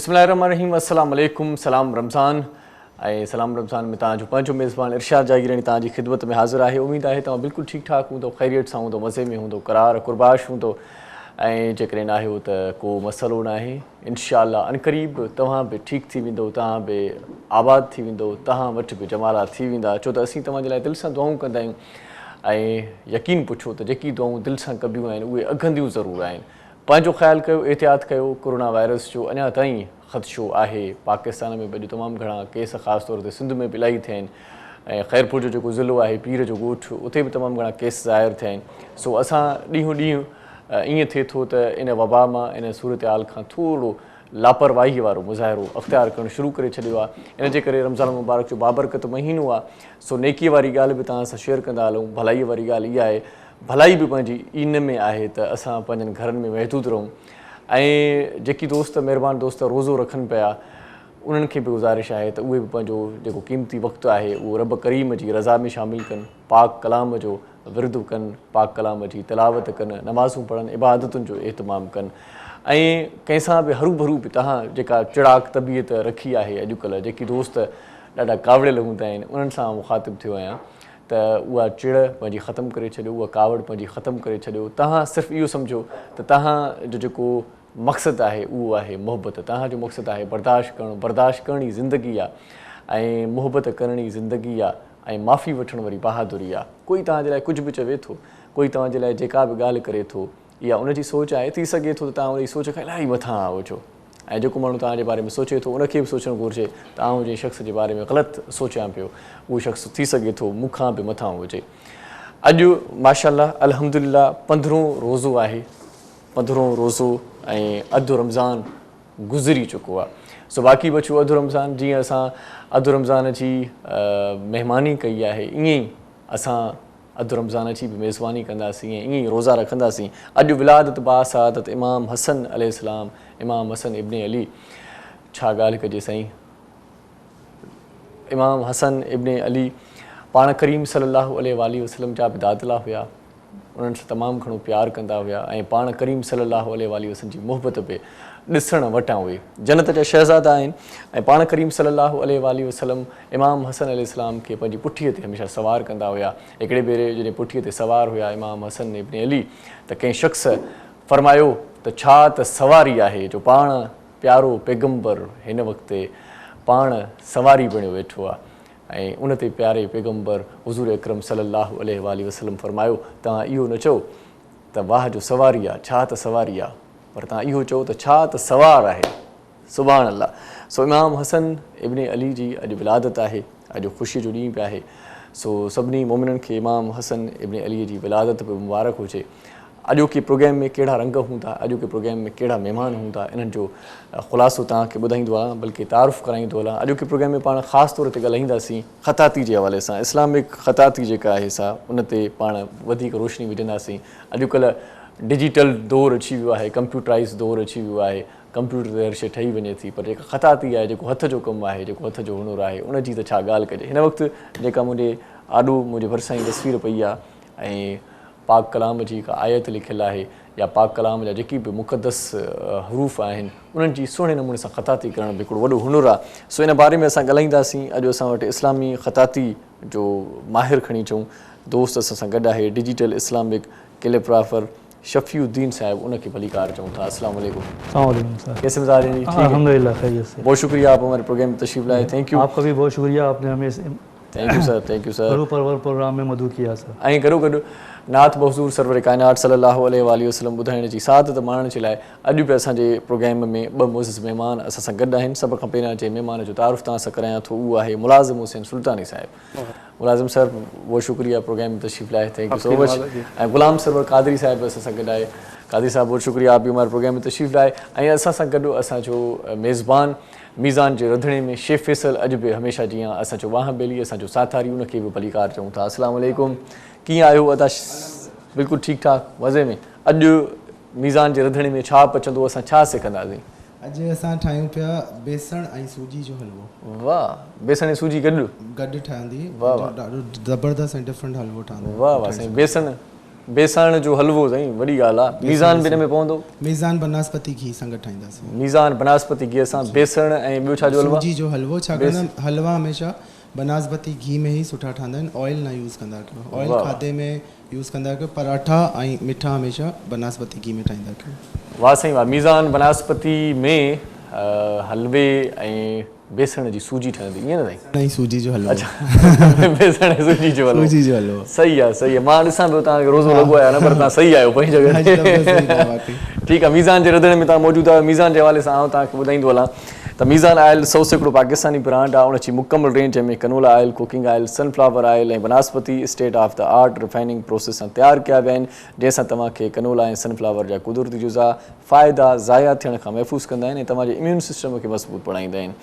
बिस्मिल्लाहिर्रहमानिर्रहीम। अस्सलाम वालेकुम। सलाम रमज़ान ऐं सलाम रमज़ान में तव्हांजो पंहिंजो मेज़बान इरशाद जागीरानी तव्हांजी ख़िदमत में हाज़िर आहे। उमेद आहे तव्हां बिल्कुलु ठीकु ठाकु हूंदो, ख़ैरियत सां हूंदो, मज़े में हूंदो, करार कुरबाश हूंदो ऐं जेकॾहिं न आहियो त को मसइलो न आहे। इंशाअल्लाह अनक़रीब तव्हां बि ठीकु थी वेंदो, तव्हां बि आबाद थी वेंदो, तव्हां वटि बि जमाला थी वेंदा। छो त असीं तव्हांजे लाइ दिलि सां दुआऊं कंदा आहियूं ऐं यकीन पुछो त जेकी दुआऊं दिलि सां कबियूं आहिनि उहे अघंदियूं ज़रूरु आहिनि। पंहिंजो ख़्यालु कयो, एहतियात कयो। कोरोना वायरस जो अञा ताईं ख़दशो आहे। पाकिस्तान में बि अॼु तमामु घणा केस ख़ासि तौर ते सिंध में बि इलाही थिया आहिनि ऐं ख़ैरपुर जो जेको ज़िलो आहे, पीर जो ॻोठु, उते बि तमामु घणा केस ज़ाहिर थिया आहिनि। सो असां ॾींहों ॾींहुं ईअं थिए थो त इन वबा मां, इन सूरत हाल खां थोरो लापरवाही वारो मुज़ाहिरो अख़्तियार करणु शुरू करे छॾियो आहे। इन जे करे रमज़ान मुबारक जो बाबरकत महीनो आहे। सो नेकीअ वारी ॻाल्हि बि तव्हां सां शेयर कंदा हलूं। भलाईअ वारी ॻाल्हि इहा आहे, भलाई बि पंहिंजी इन में आहे त असां पंहिंजनि घरनि में महदूद रहूं। ऐं जेकी दोस्त महिरबानी दोस्त रोज़ो रखनि पिया, उन्हनि खे बि गुज़ारिश आहे त उहे बि पंहिंजो जेको क़ीमती वक़्तु आहे उहो रब करीम जी रज़ा में शामिलु कनि, पाक कलाम जो विर्दु कनि, पाक कलाम जी तिलावत कनि, नमाज़ूं पढ़नि, इबादतुनि जो एहतमाम कनि ऐं कंहिंसां बि हरू भरू बि तव्हां जेका चिड़ाक तबियत रखी आहे अॼुकल्ह, जेकी दोस्त ॾाढा कावड़ियल हूंदा आहिनि, उन्हनि सां मुख़ातिबु थियो आहियां त उहा चिड़ पंहिंजी ख़तमु करे छॾियो, उहा कावड़ पंहिंजी ख़तमु करे छॾियो। तव्हां सिर्फ़ु इहो सम्झो त तव्हांजो जेको मक़सदु आहे उहो आहे मुहबत। तव्हांजो मक़सदु आहे बर्दाश्त करणु। बर्दाश्त करणी ज़िंदगी आहे ऐं मुहबत करणी ज़िंदगी आहे ऐं माफ़ी वठणु वरी बहादुरी आहे। कोई तव्हांजे लाइ कुझु बि चवे थो, कोई तव्हांजे लाइ जेका बि ॻाल्हि करे थो, इहा उनजी सोच आहे। थी सघे थो त तव्हां उनजी सोच खां इलाही मथां आओ छो, ऐं जेको माण्हू तव्हांजे बारे में सोचे थो उनखे बि सोचणु घुरिजे तव्हां जंहिं शख़्स जे बारे में ग़लति सोचियां पियो, उहो शख़्स थी सघे थो मूंखां बि मथां हुजे। अॼु माशाअल्लाह अल्हम्दुलिल्लाह 15हों रोज़ो आहे। 15हों रोज़ो ऐं अधु रमज़ान गुज़री चुको आहे। सो बाक़ी बचियो अधु रमज़ान। जीअं असां अधु रमज़ान जी महिमानी कई आहे, ईअं ई असां अधु रमज़ान जी बि मेज़बानी कंदासीं, ईअं ई रोज़ा रखंदासीं। अॼु विलादत बासादत इमाम हसन अलैहिस्सलाम, इमाम हसन इब्न अली। छा ॻाल्हि कजे साईं, इमाम हसन इब्न अली पाण करीम सल्लल्लाहु अलैहि वसल्लम जा बि दादला हुआ। उन्हनि सां तमामु घणो प्यारु कंदा हुआ ऐं पाण करीम सल्लल्लाहु अलैहि वसल्लम जी मुहबत बि ॾिसण वटां हुई। जन्नत जा शहज़ादा आहिनि ऐं पाण करीम सल्लल्लाहु अलैहि वसल्लम इमाम हसन अलैहिस्सलाम खे पंहिंजी पुठीअ ते हमेशह सवार कंदा हुआ। हिकिड़े भेरे जॾहिं पुठीअ ते सवार हुआ इमाम हसन इब्न अली, त कंहिं शख़्स फ़रमायो त छा त सवारी आहे जो पाण प्यारो पैगम्बर हिन वक़्तु पाण सवारी बणियो वेठो आहे। ऐं उन ते प्यारे पैगम्बर हुज़ूर अकरम सल्लल्लाहु अलैहि वसल्लम फ़रमायो, तव्हां इहो न चओ त वाह जो सवारी आहे, छा त सवारी आहे, पर तव्हां इहो चओ त छा त सवार आहे। सुभान अल्लाह। सो इमाम हसन इब्न अली जी अॼु विलादत आहे, अॼु ख़ुशीअ जो ॾींहुं बि आहे। सो सभिनी मोमिननि खे इमाम हसन इब्न अलीअ जी विलादत बि मुबारक हुजे। अॼोके प्रोग्राम में कहिड़ा रंग हूंदा, अॼोके प्रोग्राम में कहिड़ा महिमान हूंदा, इन्हनि जो ख़ुलासो तव्हांखे ॿुधाईंदो आहे, बल्कि तारुफ़ कराईंदो हलां। अॼोके प्रोग्राम में पाण ख़ासि तौर ते ॻाल्हाईंदासीं ख़ताती जे हवाले सां। इस्लामिक ख़ताती जेका आहे सा उन ते पाण वधीक रोशनी विझंदासीं। अॼुकल्ह डिजिटल दौरु अची वियो आहे, कंप्यूटराइज़ दौरु अची वियो आहे, कंप्यूटर ते हर शइ ठही वञे थी, पर जेका ख़ताती आहे, जेको हथ जो कमु आहे, जेको हथ जो हुनुरु आहे, उनजी त छा ॻाल्हि कजे। हिन वक़्तु जेका मुंहिंजे आॾो मुंहिंजे भरिसां ई तस्वीर पई आहे ऐं पाक कलाम जी हिकु आयत लिखियलु आहे या पाक कलाम जा जेकी बि मुक़दस हरूफ़ आहिनि उन्हनि जी सुहिणे नमूने सां ख़ताती करण बि हिकिड़ो वॾो हुनुरु आहे। सो इन बारे में असां ॻाल्हाईंदासीं। अॼु असां वटि इस्लामी ख़ताती जो माहिर खणी अचूं, दोस्त असां सां गॾु आहे, डिजिटल इस्लामिक कैलीग्राफर शफ़ीउद्दीन साहब, उनखे भलीकार चऊं था। अस्सलाम वालेकुम। कैसे मिजाज हैं? अल्हम्दुलिल्लाह खैरियत से। बहुत शुक्रिया आप हमारे प्रोग्राम में तशरीफ लाए। Thank you. आपका भी बहुत शुक्रिया, आपने हमें thank you sir, thank you sir. Guru परवर programme में मदू किया सर। ऐं गॾो गॾु नात बहज़ूर सरवर कायनात सल्लल्लाहु अलैहि वसल्लम ॿुधाइण जी सादत माणण जे लाइ अॼु बि असांजे प्रोग्राम में ॿ मुअज़्ज़िज़ महिमान असां सां गॾु आहिनि। सभ खां पहिरियां जे महिमान जो तारुफ़ तव्हां सां करायां थो, उहो आहे मुलाज़िम हुसैन सुल्तानी साहिबु। मुलाज़िम सर बहुत शुक्रिया प्रोग्राम में तशरीफ़ लाए, थैंक यू सो मच। ऐं गुलाम सरवर कादरी साहिबु असां सां गॾु आहे। कादरी साहब बहुत शुक्रिया, आप भी हमारे प्रोग्राम में तशरीफ़ लाए। ऐं असां सां गॾु असांजो मेज़बान मीज़ान जे रंधिणे में शेफ़ फैसल, अॼु बि हमेशह जीअं असांजो वाह बेली, असांजो साथारी, उनखे बि भलीकार चऊं था। अस्सलाम वालेकुम, कीअं आहियो? अदा बिल्कुलु ठीकु ठाकु मज़े में। अॼु मीज़ान जे रंधिणे में छा पचंदो, असां छा सिखंदासीं? अॼु असां ठाहियूं पिया बेसण ऐं सूजी जो हलवो। वाह, बेसण ऐं सूजी गॾु गॾु ठहंदी। वाह, ॾाढो ज़बरदस्त ऐं डिफरेंट हलवो ठहंदो। वाह वाह साईं। बेसण बेसण जो हलवो साईं वॾी ॻाल्हि आहे। मीज़ान बि हिन में पवंदो? मेज़ान बनास्पति घी सां गॾु ठाहींदासीं। मीज़ान बनास्पति घी सां, बेसण ऐं ॿियो छा जो हलवा? सूजी जो हलवो। छाकाणि हलवा हमेशह बनास्पति घी में ई सुठा ठहंदा आहिनि, ऑयल न यूज़ कंदा कयो। ऑयल खाधे में यूज़ कंदा कयो। पराठा ऐं मिठा हमेशह बनास्पति घी में ठाहींदा कयो। वाह साईं वाह। मीज़ान बनास्पति में हलवे ऐं बेसण जी सूजी ठहंदी, ईअं न साईं? नहीं, सूजी जो हलवो। अच्छा बेसण ऐं सूजी जो हलवो। सूजी जो हलवो सही आहे, सही आहे। मां ॾिसां पियो तव्हांखे रोज़ो लॻो आहे न, पर तव्हां सही आहियो पंहिंजी जॻह ते। ठीकु आहे, मीज़ान जे रंधिणे में तव्हां मौजूदु आहियो। मीज़ान जे हवाले सां आउं तव्हांखे ॿुधाईंदो हलां त मीज़ान ऑयल 100 हिकिड़ो पाकिस्तानी ब्रांड आहे। उनजी मुकमल रेंज में canola oil, cooking oil, sunflower oil ऐं vanaspati state of the art refining process सां तयारु कया विया आहिनि, जंहिंसां तव्हांखे कनोला ऐं सनफ्लावर जा कुदरती जुज़ा फ़ाइदा ज़ाया थियण खां महफ़ूज़ कंदा आहिनि ऐं तव्हांजे इम्यून सिस्टम खे मज़बूत बणाईंदा आहिनि।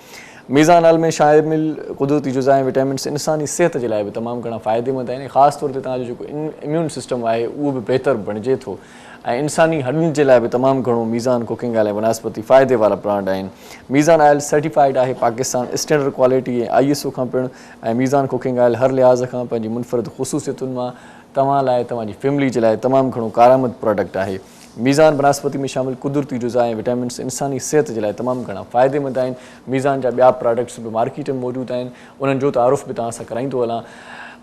मीज़ान ऑयल में शामिल कुदरती जुज़ा ऐं विटामिन्स इंसानी सिहत जे लाइ बि तमामु घणा फ़ाइदेमंद आहिनि। ख़ासि तौर ते तव्हांजो जेको इम्यून सिस्टम आहे उहो बि बहितर बणिजे थो ऐं इंसानी हॾनि जे लाइ बि तमामु घणो मीज़ान कुकिंग ऑयल ऐं बनास्पति फ़ाइदे वारा ब्रांड आहिनि। मीज़ान ऑयल सर्टिफाइड आहे पाकिस्तान स्टैंडर्ड क्वालिटी ऐं ISO खां पिणु, ऐं मीज़ान कुकिंग ऑयल हर लिहाज़ खां पंहिंजी मुनफ़रिद ख़ुसूसियतुनि मां तव्हां लाइ, तव्हांजी फैमिली जे लाइ तमामु घणो कारआमद प्रोडक्ट आहे। मीज़ान बनास्पति में शामिल कुदरती जुज़ा ऐं विटामिन्स इंसानी सिहत जे लाइ तमामु घणा फ़ाइदेमंद आहिनि। मीज़ान जा ॿिया प्रोडक्ट्स बि मार्केट में मौजूदु आहिनि, उन्हनि जो तारुफ़ बि तव्हां सां कराईंदो हलां।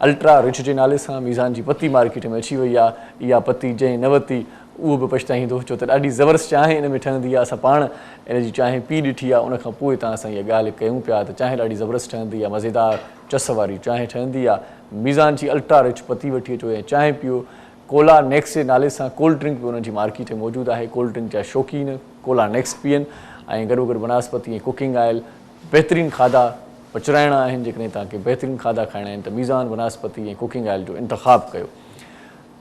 अल्ट्रा रिच जे नाले सां मीज़ान जी पती मार्केट में अची वई आहे। इहा पती जंहिं न वरिती उहो बि पछताईंदो, छो त ॾाढी ज़बरदस्त चांहि इन में ठहंदी आहे। असां पाण इन जी चांहि पी ॾिठी आहे, उनखां पोइ तव्हां सां इहा ॻाल्हि कयूं पिया त चांहि ॾाढी ज़बरदस्त ठहंदी आहे, मज़ेदार चस वारी चांहि ठहंदी आहे। मीज़ान जी अल्ट्रा रिच पती वठी अचो ऐं चांहि पियो। कोला नेक्स जे नाले सां कोल्ड ड्रिंक बि उन्हनि जी मार्केट में मौजूदु आहे। कोल्ड ड्रिंक जा शौक़ीन कोला नेक्स पीअनि ऐं गॾोगॾु बनास्पति ऐं कुकिंग ऑयल बहितरीनु खाधा पचराइणा आहिनि। जेकॾहिं तव्हांखे बहितरीनु खाधा खाइणा आहिनि त मीज़ान बनास्पति ऐं कुकिंग ऑयल जो इंतख़ाबु कयो।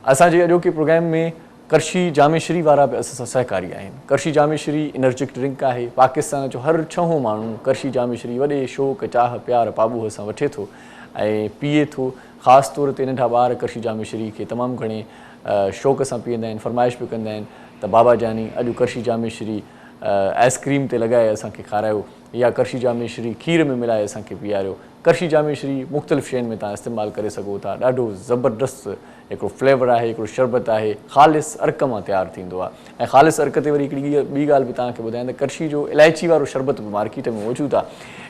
असांजे अॼोके प्रोग्राम में करशी जामेश्री वारा बि असां सां सहकारी आहिनि। करशी जामेश्री एनर्जिक ड्रिंक आहे। पाकिस्तान जो हर 6हों माण्हू करशी जामेश्री वॾे शौक़ चाह प्यार पाबूह सां वठे थो ऐं पीए थो। ख़ासि तौर ते नंढा ॿार करशी जामेश्री खे तमामु घणे शौक़ सां पीअंदा आहिनि, फरमाइश बि कंदा आहिनि त बाबा जानी अॼु करशी जामेश्री आइसक्रीम ते लॻाए असांखे खारायो, या करशी जामेश्री खीर में मिलाए असांखे पीआरियो। करशी जामेश्री मुख़्तलिफ़ शयुनि में तव्हां इस्तेमालु करे सघो था। ॾाढो ज़बरदस्त हिकिड़ो फ्लेवर आहे, हिकिड़ो शरबत आहे, ख़ालिस अर्क मां तयारु थींदो आहे। ऐं ख़ालिस अर्क ते वरी हिकिड़ी ॿी ॻाल्हि बि तव्हांखे ॿुधायां त करशी जो इलायची वारो शरबत बि मार्केट में मौजूदु आहे।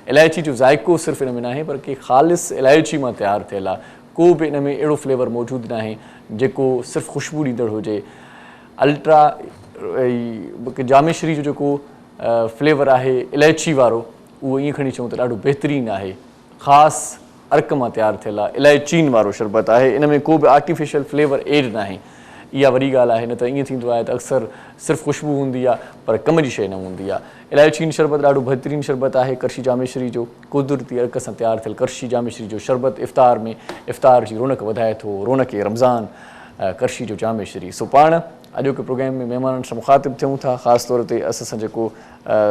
इलायची जो ज़ाइको सिर्फ़ु हिन में न आहे, पर के ख़ालिस इलायची मां तयारु थियल आहे। को बि इन में अहिड़ो फ्लेवर मौजूदु न आहे जेको सिर्फ़ु ख़ुशबू ॾींदड़ हुजे। अल्ट्रा जामेश्री जो जेको फ्लेवर आहे इलायची वारो, उहो ईअं खणी चऊं त ॾाढो बहितरीनु आहे। ख़ासि अर्क मां तयारु थियल आहे, इलायचीन वारो शरबत आहे। इन में को बि आर्टिफिशियल फ्लेवर एड न आहे। इहा वॾी ॻाल्हि आहे, न त ईअं थींदो आहे त अक्सर सिर्फ़ु ख़ुशबू हूंदी आहे पर कम जी शइ न हूंदी आहे। इलायचीन शरबत ॾाढो बहितरीनु शरबत आहे। करशी जामेश्री जो कुदरती अर्क सां तयारु थियल करशी जामेश्री जो शरबत इफ़्तार जी रौनक वधाए थो, रौनक रमज़ान करशी जो जामेश्री। सो पाण अॼोके प्रोग्राम में महिमाननि सां मुखातिबु थियूं था। ख़ासि तौर ते असां सां जेको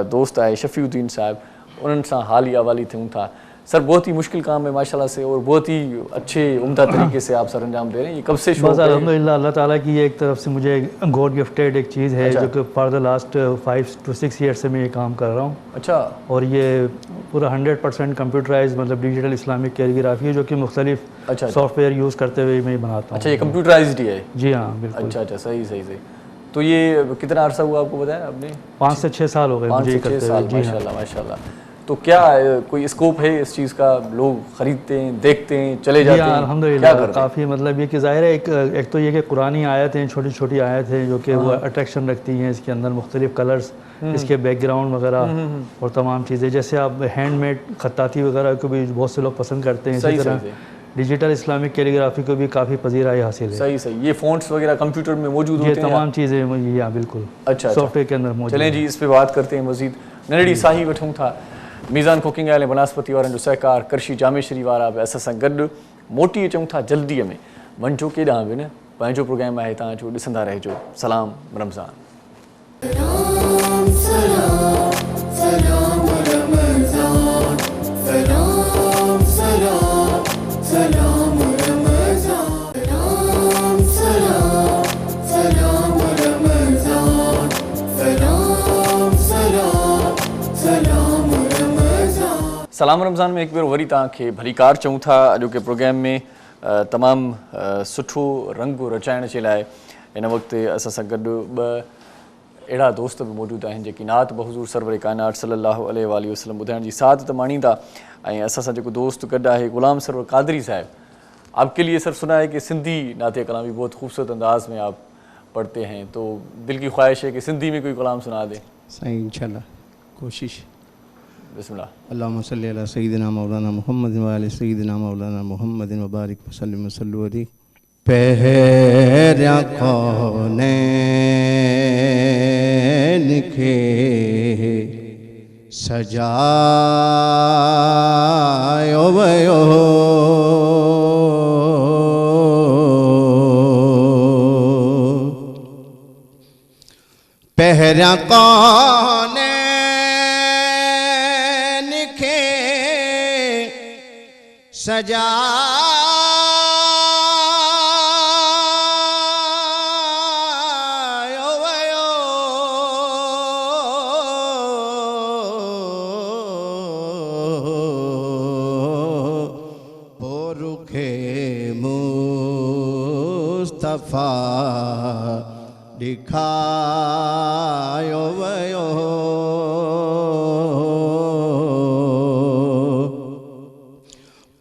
दोस्त आहे शफ़ीउद्दीन साहिबु, उन्हनि सां हाली अवाली थियूं था। सर बहुत ही मुश्किल काम है माशाल्लाह से, और बहुत ही अच्छे उम्दा तरीके से आप सर अंजाम दे रहे हैं। ये कब से शौक है? अल्हम्दुलिल्लाह, अल्लाह ताला की एक तरफ से मुझे गॉड गिफ्टेड एक चीज़ है। अच्छा। जो कि for the last 5 to 6 years से मैं ये काम कर रहा हूँ। अच्छा। और ये पूरा 100% कंप्यूटराइज मतलब डिजिटल इस्लामिक कैलीग्राफी है, जो कि मुख्तलिफ सॉफ्टवेयर यूज़ करते हुए मैं बनाता हूँ। अच्छा, ये कंप्यूटराइज्ड ही है? जी हाँ, बिल्कुल। अच्छा, सही। तो ये कितना अरसा हुआ आपको बताया आपने? 5 से 6 साल हो गए मुझे करते हुए। माशाल्लाह। तो क्या कोई स्कोप है इस चीज़ का? लोग खरीदते हैं, देखते हैं, चले जाते हैं? अल्हम्दुलिल्लाह काफ़ी मतलब ये कि ज़ाहिर है एक तो ये कि कुरानी आयत हैं, छोटी छोटी आयत हैं जो कि वो अट्रैक्शन रखती हैं। इसके अंदर मुख्तलिफ कलर्स, इसके बैकग्राउंड वगैरह और तमाम चीज़ें, जैसे आप हैंडमेड खत्ताती वगैरह को भी बहुत से लोग पसंद करते हैं। इसी तरह डिजिटल इस्लामिक कैलीग्राफी को भी काफ़ी पजीराई हासिल है। सही। ये फ़ॉन्ट्स वगैरह कंप्यूटर में मौजूद होते हैं? ये तमाम चीज़ें ये बिल्कुल अच्छा सॉफ्टवेयर के अंदर मौजूद। चलें जी, इस पे बात करते हैं मज़ीद। नंढड़ी साही वठूं था। मीज़ान कुकिंग ऑयल ऐं बनास्पति वारनि जो सहकार, करशी जामेश्री वारा बि असां सां गॾु मोटी अचूं था जल्दीअ में। वञो केॾांहुं बि न, पंहिंजो प्रोग्राम आहे, तव्हांजो ॾिसंदा रहिजो। सलाम रमज़ान। सलाम रमज़ान में एक बार वरी तव्हांखे भलीकार चऊं था। अॼोके प्रोग्राम में तमामु सुठो रंग रचाइण जे लाइ हिन वक़्तु असां सां गॾु ॿ अहिड़ा दोस्त बि मौजूदु आहिनि जेकी नात बहज़ूर सरवर कायनात सल्लल्लाहु अलैहि वसल्लम ॿुधाइण जी सादत माणींदा। ऐं असां सां जेको दोस्त गॾु आहे ग़ुलाम सरवर कादरी साहिब, आपके लिए सर सुना है कि सिंधी नाते कलामी बहुत खूबसूरत अंदाज में आप पढ़ते हैं, तो दिल की ख्वाहिश है कि सिंधी में कोई कलाम सुना दे। सही इंशाल्लाह कोशिश। बिस्मिल्लाह। अल्लाहुम्मा सल्ली अला सय्यिदिना मौलाना मुहम्मद व अला सय्यिदिना मौलाना मुहम्मद व बारिक वसल्लिम वसल्लु अलैहि। पहरिया कौनैन खे सजायो वयो पहरिया कौनैन खे सजायो वयो पोरुखे मुस्तफ़ा दिखायो वयो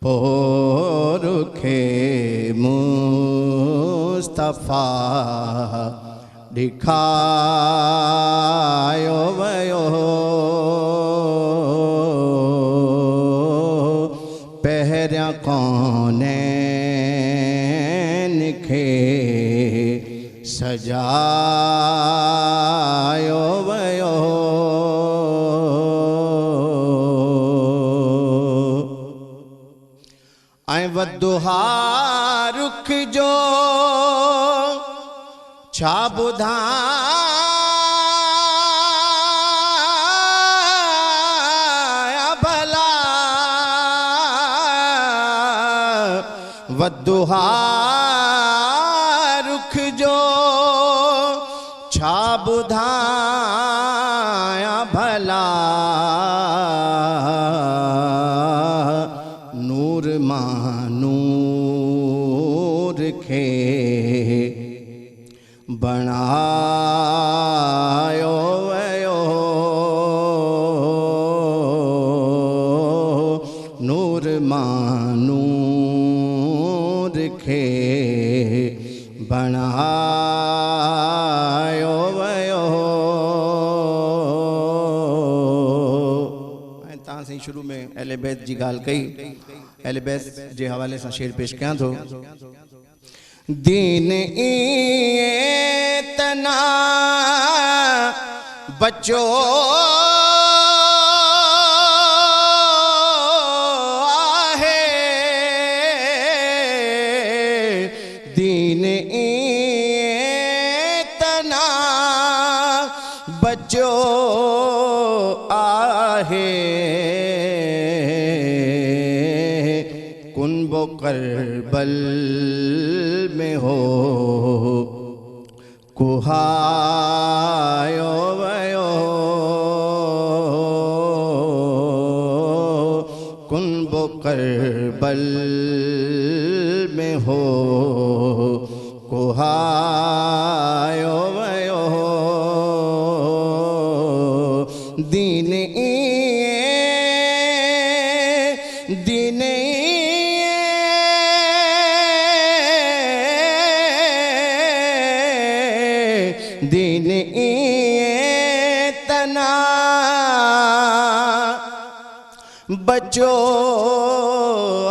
पोरुखे मुस्तफ़ा दिखायो वयो पहरिया कौनैन खे सजायो वयो ऐं वदुहा रुख जो छा ॿुधायां भला वदुहा रुख जो छा ॿुधायां भला नूर मां नूर खे बणायो वयो नूर मां नूर खे बणायो वयो ऐं तव्हां साईं शुरू में अहले बैत जी ॻाल्हि कई अहले बैत जे हवाले सां शेर पेश कयां थो दीन तना बच्चो आहे दीन तना बच्चो आहे कुनबो करबल में हो कुहायो वयो कुनबो करबल में हो कुहायो वयो दीन दीन दीन तना बच्चो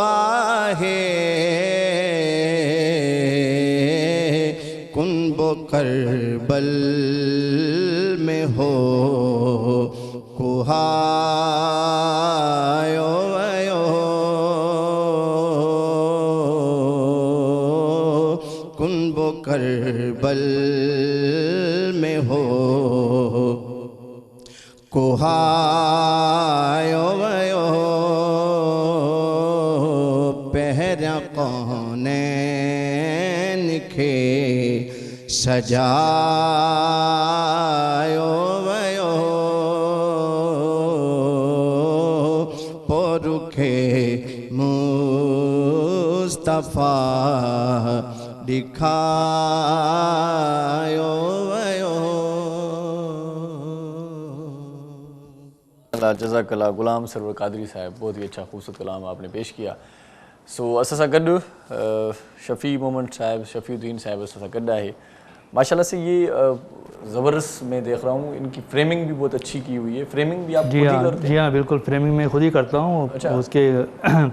आहे कुनबो करबल में हो कुहायो वयो कुनबो करबल में हो कुहायो वयो पहरिया कौनैन खे सजायो वयो पोरुखे मुस्तफ़ा मुस्तफ़ा दिखायो वयो। जज़ाकल्लाह गुलाम सरवर कादरी साहब, बहुत ही अच्छा खूबसूरत कलाम आपने पेश किया। सो असां सां गॾु शफ़ी मोहम्मद साहब, शफ़ीउद्दीन साहब असां सां गॾु आहे। माशाल्लाह से ये ज़बरदस्त मैं देख रहा हूँ, इनकी फ्रेमिंग भी बहुत अच्छी की हुई है। फ्रेमिंग भी आप खुद ही करते हैं? जी हाँ बिल्कुल, फ्रेमिंग मैं खुद ही करता हूँ। अच्छा। उसके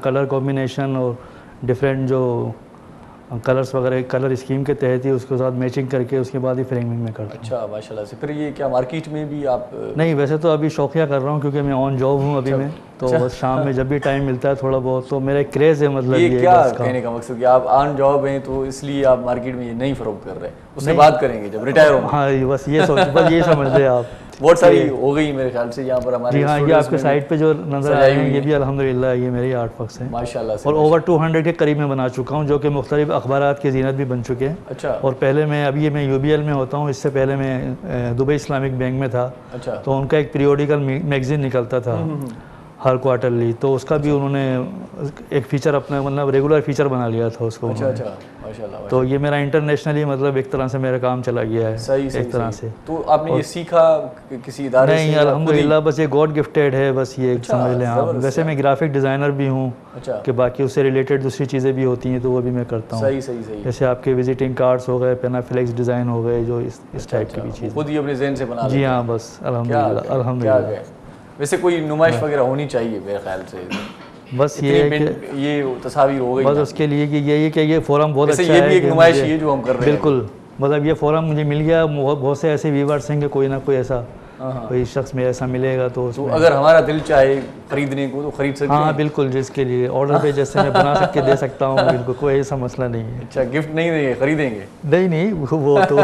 कलर कॉम्बिनेशन और डिफरेंट जो कलर्स वगैरह कलर स्कीम के तहत ही उसके साथ मैचिंग करके उसके बाद ही फ्रेमिंग में करता हूँ। अच्छा माशाल्लाह से। फिर ये क्या मार्केट में भी आप नहीं, वैसे तो अभी शौकिया कर रहा हूँ क्योंकि मैं ऑन जॉब हूँ अभी मैं, तो बस शाम में जब भी टाइम मिलता है थोड़ा बहुत, तो मेरा एक क्रेज़ है मतलब ये क्या बस का। कहने का मकसद कि आप ऑन जॉब हैं तो इसलिए आप मार्केट में ये नहीं फरोख्त कर रहे, उससे बात करेंगे जब रिटायर होंगे। हाँ बस ये सोच, बस ये समझ ले आप। बहुत सारी हो गई मेरे ख्याल से यहाँ पर हमारे। जी हाँ, ये आपके साइड पे जो नज़र आए हैं ये भी अल्हम्दुलिल्लाह ये मेरी आर्ट वर्क्स हैं माशाल्लाह से। और ओवर 200 के करीब मैं बना चुका हूँ, जो कि मुख्तलिफ अखबारात की ज़ीनत भी बन चुके हैं। अच्छा और पहले मैं अभी मैं UBL में होता हूँ, इससे पहले मैं दुबई इस्लामिक बैंक में था। अच्छा तो उनका एक पीरियोडिकल मैगज़ीन निकलता था हर क्वार्टरली, तो उसका भी उन्होंने एक फ़ीचर अपना मतलब रेगुलर फ़ीचर बना लिया था उसको। अच्छा अच्छा माशाल्लाह। तो ये मेरा इंटरनेशनली मतलब एक तरह से मेरा काम चला गया है। सही सही एक तरह सही। से। तो आपने ये सीखा किसी इदारे से? नहीं अल्हम्दुलिल्लाह, बस ये गॉड गिफ्टेड है, बस ये अच्छा, समझ लें आप। ज़बरदस्त वैसे मैं ग्राफिक डिज़ाइनर भी हूँ अच्छा कि बाकी उससे रिलेटेड दूसरी चीज़ें भी होती हैं तो वो भी मैं करता हूँ। सही सही सही। जैसे आपके विजिटिंग कार्ड्स हो गए, पेनाफ्लेक्स डिज़ाइन हो गए, जो इस टाइप की भी चीज़। खुद ही अपने ज़हन से बना जी लेते हैं। हाँ बस क्या अल्हम्दुलिल्लाह अल्हम्दुलिल्लाह। क्या वैसे कोई नुमाइश वगैरह होनी चाहिए मेरे ख्याल से। बस ये है कि ये तस्वीर हो गई बस उसके लिए कि यही है कि ये फोरम बहुत वैसे अच्छा ये है भी एक कि नुमाइश मुझे- ही है जो हम कर रहे हैं। बिल्कुल, मतलब ये फोरम मुझे मिल गया, बहुत से ऐसे व्यूवर्स हैं कि कोई ना कोई ऐसा हाँ। कोई शख्स में ऐसा मिलेगा तो तो उसमें अगर हमारा दिल चाहे खरीदने को तो खरीद सकते हाँ हैं। बिल्कुल, जिसके लिए ऑर्डर पे जैसे मैं बना सक के दे सकता हूँ, बिल्कुल कोई ऐसा मसला नहीं है। अच्छा गिफ्ट नहीं देंगे, खरीदेंगे? नहीं वो तो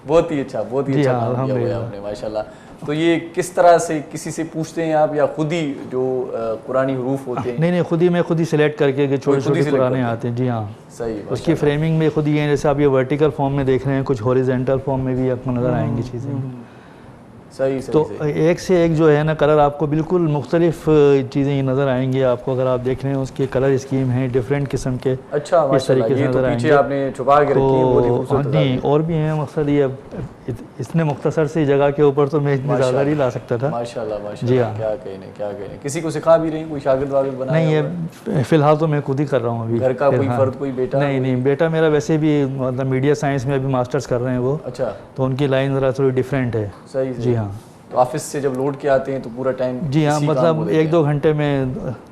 बहुत ही अच्छा, बहुत ही जी अच्छा हाँ, काम किया हुआ है अल्हम्दुलिल्लाह। आपने माशाल्लाह। तो ये किस तरह से किसी से पूछते हैं आप या खुद ही जो कुरानी हरूफ होते हैं? नहीं मैं खुद ही सिलेक्ट करके कि छोटे खुद ही छोटे select पुराने करते हैं? आते हैं। जी हाँ, सही उसकी फ्रेमिंग में खुद ही है। जैसे आप ये वर्टिकल फॉर्म में देख रहे हैं, कुछ हॉरिजेंटल फॉर्म में भी आपको नज़र आएंगी चीज़ें। सही सही तो सही। एक से एक जो है ना कलर आपको बिल्कुल मुख्तलिफ चीज़ें नज़र आएंगी आपको। अगर आप देख रहे हैं उसके कलर स्कीम हैं डिफरेंट किस्म के, अच्छा माशाल्लाह, तरीके से ये तो नज़र पीछे आएंगे। आपने छुपा के रखी है, बहुत ही तो खूबसूरत हाँ जी, और भी हैं मकसद ये इतने मुख्तसर सी जगह के ऊपर तो मैं इतनी ज़्यादा नहीं ला सकता था। माशाल्लाह जी माशाल्लाह। हाँ। क्या कहने किसी को सिखा भी रही हैं? कोई शागिर्द वागिर्द बनाया नहीं, हुआ है? ये फ़िलहाल तो मैं खुद ही कर रहा हूँ अभी। घर का कोई फ़िलहाल। फर्द, कोई बेटा? नहीं बेटा मेरा वैसे भी मतलब मीडिया साइंस में अभी मास्टर्स कर रहे हैं वो, अच्छा तो उनकी लाइन ज़रा थोड़ी डिफरेंट है। सही जी हाँ। तो ऑफिस से जब लौट के आते हैं तो पूरा टाइम जी हाँ, इसी काम को मतलब देते हैं? 1-2 घंटे में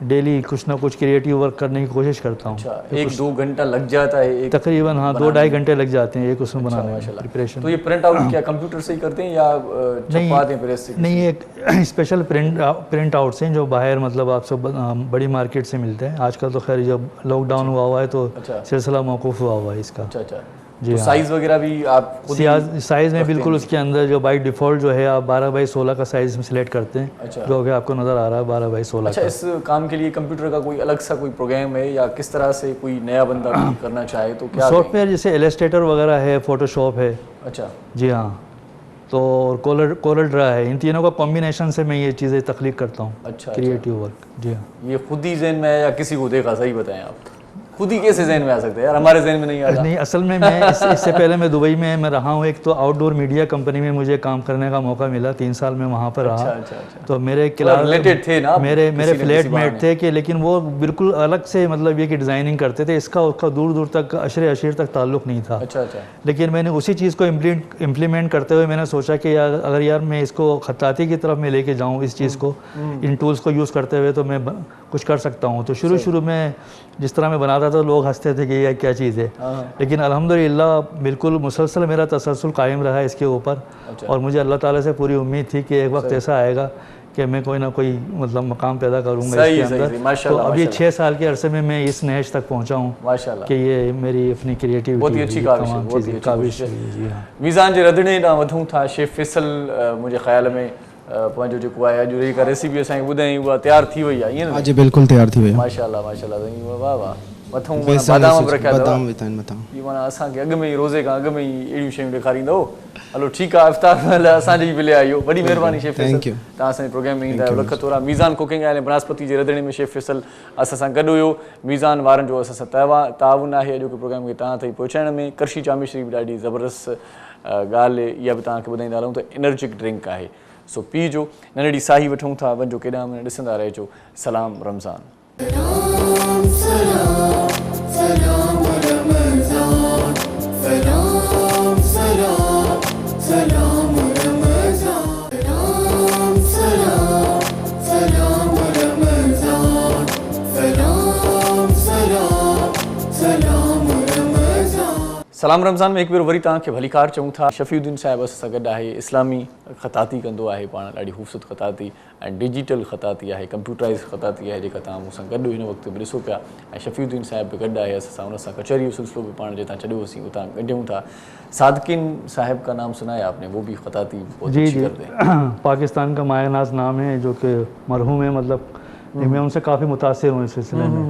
डेली कुछ ना कुछ क्रिएटिव वर्क करने की कोशिश करता हूँ। अच्छा 1-2 घंटा लग जाता है एक तकरीबन हाँ 2-2.5 घंटे लग जाते हैं एक उसमें अच्छा, बनाने में, माशाल्लाह। प्रिपरेशन। तो ये प्रिंट आउट क्या कंप्यूटर से ही करते हैं या छपवाते हैं प्रेस से? नहीं, एक स्पेशल प्रिंट आउट्स हैं जो बाहर मतलब आपसे बड़ी मार्केट से मिलते हैं। आजकल तो खैर जब लॉकडाउन हुआ है तो अच्छा। सिलसिला मौकूफ़ हुआ है इसका। अच्छा अच्छा। जी तो हाँ। साइज वगैरह भी आप खुद ही साइज़ में बिल्कुल उसके अंदर जो बाई डिफ़ॉल्ट जो है आप 12x16 का साइज़ में सिलेक्ट करते हैं। अच्छा। जो कि आपको नज़र आ रहा है 12x16 अच्छा, का। इस काम के लिए कंप्यूटर का कोई अलग सा कोई प्रोग्राम है या किस तरह से कोई नया बंदा भी करना चाहे तो क्या सॉफ्टवेयर जैसे इलस्ट्रेटर वगैरह है, फोटोशॉप है। करें? अच्छा जी हाँ, तो कोरल ड्रा है, इन तीनों का कॉम्बिनेशन से मैं ये चीज़ें तख्लीक करता हूँ। अच्छा क्रिएटिव वर्क। जी हाँ। ये खुद ही जहन में आया या किसी को देखा? सही बताएं आप, खुद ही कैसे जहन में आ सकता है यार? हमारे जहन में नहीं आता। नहीं, असल में मैं इससे पहले मैं दुबई में मैं रहा हूँ। एक तो आउटडोर मीडिया कंपनी में मुझे काम करने का मौका मिला, 3 साल में वहाँ पर अच्छा रहा। अच्छा अच्छा। तो मेरे related थे ना आप मेरे किसी न फ्लैट किसी मेट बहाने? थे कि लेकिन वो बिल्कुल अलग से मतलब ये कि डिज़ाइनिंग करते थे, इसका उसका दूर दूर तक अशर तक ताल्लुक़ नहीं था। अच्छा अच्छा। लेकिन मैंने उसी चीज़ को इम्प्लीमेंट करते हुए मैंने सोचा कि यार अगर यार मैं इसको खत्ताती की तरफ मैं लेके जाऊँ इस चीज़ को, इन टूल्स को यूज़ करते हुए, तो मैं कुछ कर सकता हूँ। तो शुरू में जिस तरह मैं बनाता था लोग हंसते थे कि ये क्या चीज़ है, लेकिन अल्हम्दुलिल्लाह बिल्कुल मुसलसल मेरा तसलसल कायम रहा है इसके ऊपर। और मुझे अल्लाह ताला से पूरी उम्मीद थी कि एक वक्त ऐसा आएगा कि मैं कोई ना कोई मतलब मकाम पैदा करूँगा इसके अंदर। तो माशाल्लाह अभी 6 साल के अरसे में मैं इस नहज तक पहुँचा हूँ माशाल्लाह। कि ये मेरी अपनी क्रिएटिविटी बहुत ही अच्छी काविश है, बहुत ही अच्छी काविश कोशिश है। जी हाँ। मीज़ान जे रंधिणे ॾांहुं वधूं था। शेफ फैसल मुंहिंजे ख़्याल में पंहिंजो जेको आहे अॼु जेका रेसिपी असांखे ॿुधाई उहा तयारु थी वई आहे, ईअं हाँ न? जी बिल्कुल तैयार थी वही है। माशाल्लाह माशाल्लाह, वाह वाह मथां बेसण बादाम बि रखिया अथव बादाम विधा आहिनि मथां इहो माना असांखे अॻु में ई रोज़े खां अॻु में ई अहिड़ियूं शयूं ॾेखारींदो। हलो ठीकु आहे, इफ़्तार महिल असांजी बि मिलिया इहो, वॾी महिरबानी शेफ फैसल, Thank you. तव्हां असांजे प्रोग्राम में ईंदा आहियो, लख थोरा। मीज़ान कुकिंग आयल बनास्पति जे रंधिणे में शेफ फैसल असां सां गॾु हुयो। मीज़ान वारनि जो असां सां ताउन आहे अॼोके प्रोग्राम खे तव्हां ताईं पहुचाइण में। करशी चामेश्वरी बि ॾाढी ज़बरदस्त ॻाल्हि इहा बि तव्हांखे ॿुधाईंदा हलूं त एनर्जिक ड्रिंक आहे, सो पीजो। नंढड़ी साही वठूं था, वञो केॾांहुं वञो, ॾिसंदा रहिजो। सलाम रमज़ान। सलाम रमज़ान में हिकु भेरो वरी तव्हांखे भलीकार चऊं था। शफ़ीउद्दीन साहिबु असां सां गॾु आहे, इस्लामी ख़ताती कंदो आहे पाण, ॾाढी ख़ूबसूरत ख़ताती ऐं डिजिटल ख़ताती आहे, कंप्यूटराइज़ ख़ताती आहे जेका तव्हां मूंसां गॾु हिन वक़्तु बि ॾिसो पिया। ऐं शफ़ीउद्दीन साहिबु बि गॾु आहे असां सां, हुन सां कचहरी जो सिलसिलो बि पाण जितां चढ़ियो हुसीं उतां गॾियूं था। सादकिन साहिब का नाम सुना है आपने, वो भी ख़ताती बहुत जी अच्छी जी करते हैं। पाकिस्तान का मायनाज नाम है, जो कि मरहूम है, मतलब मैं उनसे काफ़ी मुतासिर हूँ इस सिलसिले में,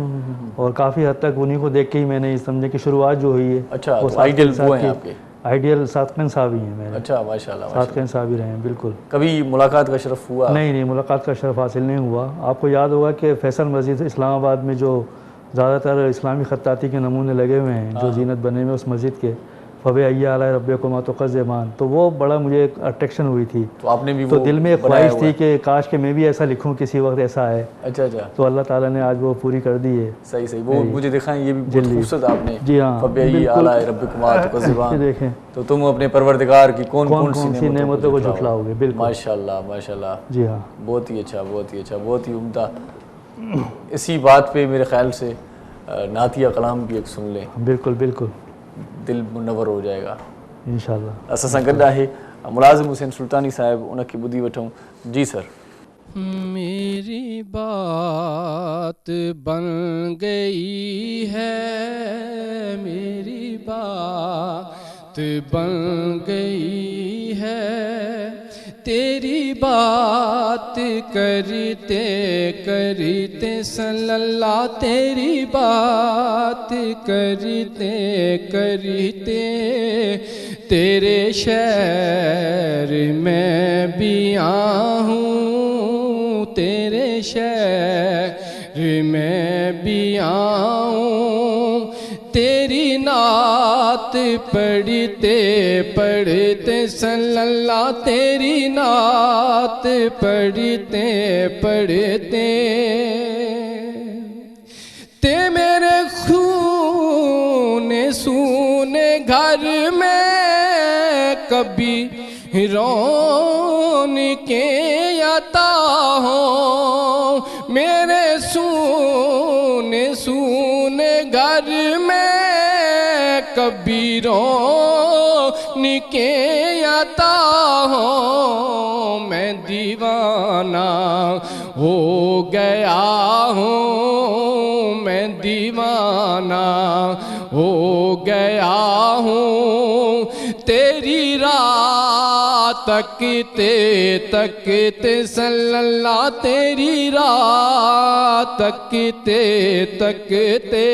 और काफ़ी हद तक उन्हीं को देख के ही मैंने समझे कि शुरुआत जो हुई है। अच्छा, तो आइडियल वो हैं आपके? आइडियल सादकिन साहब ही हैं मेरे। अच्छा, माशाल्लाह। सादकिन साहब ही रहे हैं, बिल्कुल। कभी मुलाकात का शरफ हुआ? नहीं, मुलाकात का शरफ हासिल नहीं हुआ। आपको याद होगा कि फैसल मस्जिद इस्लामाबाद में जो ज़्यादातर इस्लामी ख़त्ताती के नमूने लगे हुए हैं, जो जीनत बने हुए उस मस्जिद के, फ़बे अय्या अला रब्बिकुमा तुक़ज़्ज़िमान, तो वो बड़ा मुझे एक अट्रैक्शन हुई थी। तो आपने भी तो वो दिल में एक ख्वाहिश थी कि काश कि मैं भी ऐसा लिखूं, किसी वक्त ऐसा है। अच्छा, तो अल्लाह ताला ने आज वो पूरी कर दी है। सही सही, वो मुझे दिखाएं, ये भी बहुत खूबसूरत आपने। जी हाँ, फ़बे अय्या अला रब्बिकुमा तुक़ज़्ज़िमान, देखें तो तुम अपने परवरदिगार की कौन सी नेमतों को झुठलाओगे। बिल्कुल, माशाल्लाह माशाल्लाह। जी हाँ, बहुत ही अच्छा, बहुत ही अच्छा, बहुत ही उम्दा। इसी बात पे मेरे ख्याल से नातिया कलाम भी एक सुन लें, बिल्कुल बिल्कुल, दिल मुनव्वर हो जाएगा इंशाल्लाह। असां सां गॾु आहे मुलाज़िम हुसैन सुल्तानी साहिब, उनखे ॿुधी वठूं। जी सर। मेरी बात बन गई है, मेरी बात बन गई है, तेरी बात करते करते सल्लल्लाह, तेरी बात करते करते तेरे शहर में भी आऊँ, तेरे शहर में भी आऊँ, तेरी नात पढ़ते पढ़ते सल्लल्लाह, तेरी नात पढ़ते पढ़ते ते मेरे खूने सूने घर में कभी रौन के आता हो, मेरे सूने सूने घर में कभी रौन के आता हो, मैं दीवाना हो गया हूँ, मैं दीवाना हो गया हूँ, तेरी राह तकते तकते सल्लल्लाह, तेरी राह तकते तकते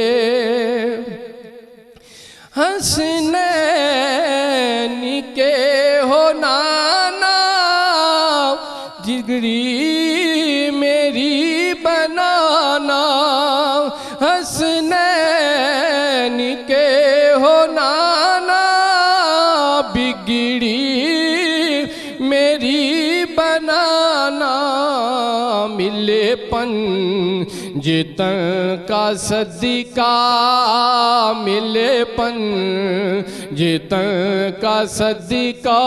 हसनैन के हो नाना, जिगरी मेरी बनाना, हसनैन के हो नाना, बिगड़ी मेरी बनाना, मिले पंजतन का सदका, मिले पंजतन का सदका,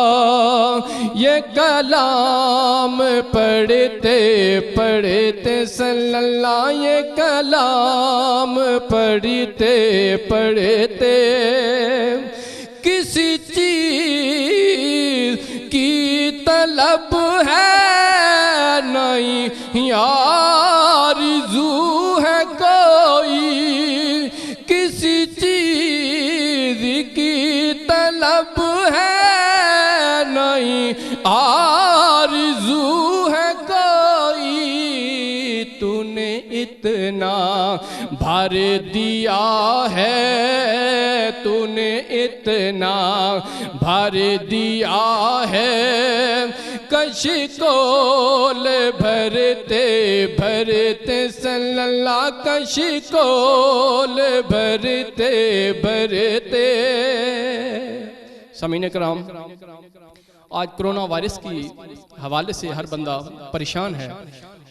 ये कलाम पढ़ते पढ़ते सल्लल्लाह, ये कलाम पढ़ते पढ़ते किसी चीज की तलब है नहीं, आरज़ू है कोई, किसी चीज की तलब है नहीं, आरज़ू है कोई, तूने इतना بھر دیا ہے تو نے اتنا بھر دیا ہے کشکول بھرتے بھرتے صلی اللہ کشکول بھرتے بھرتے سامعین کرام آج کرونا وائرس کی حوالے سے ہر بندہ پریشان ہے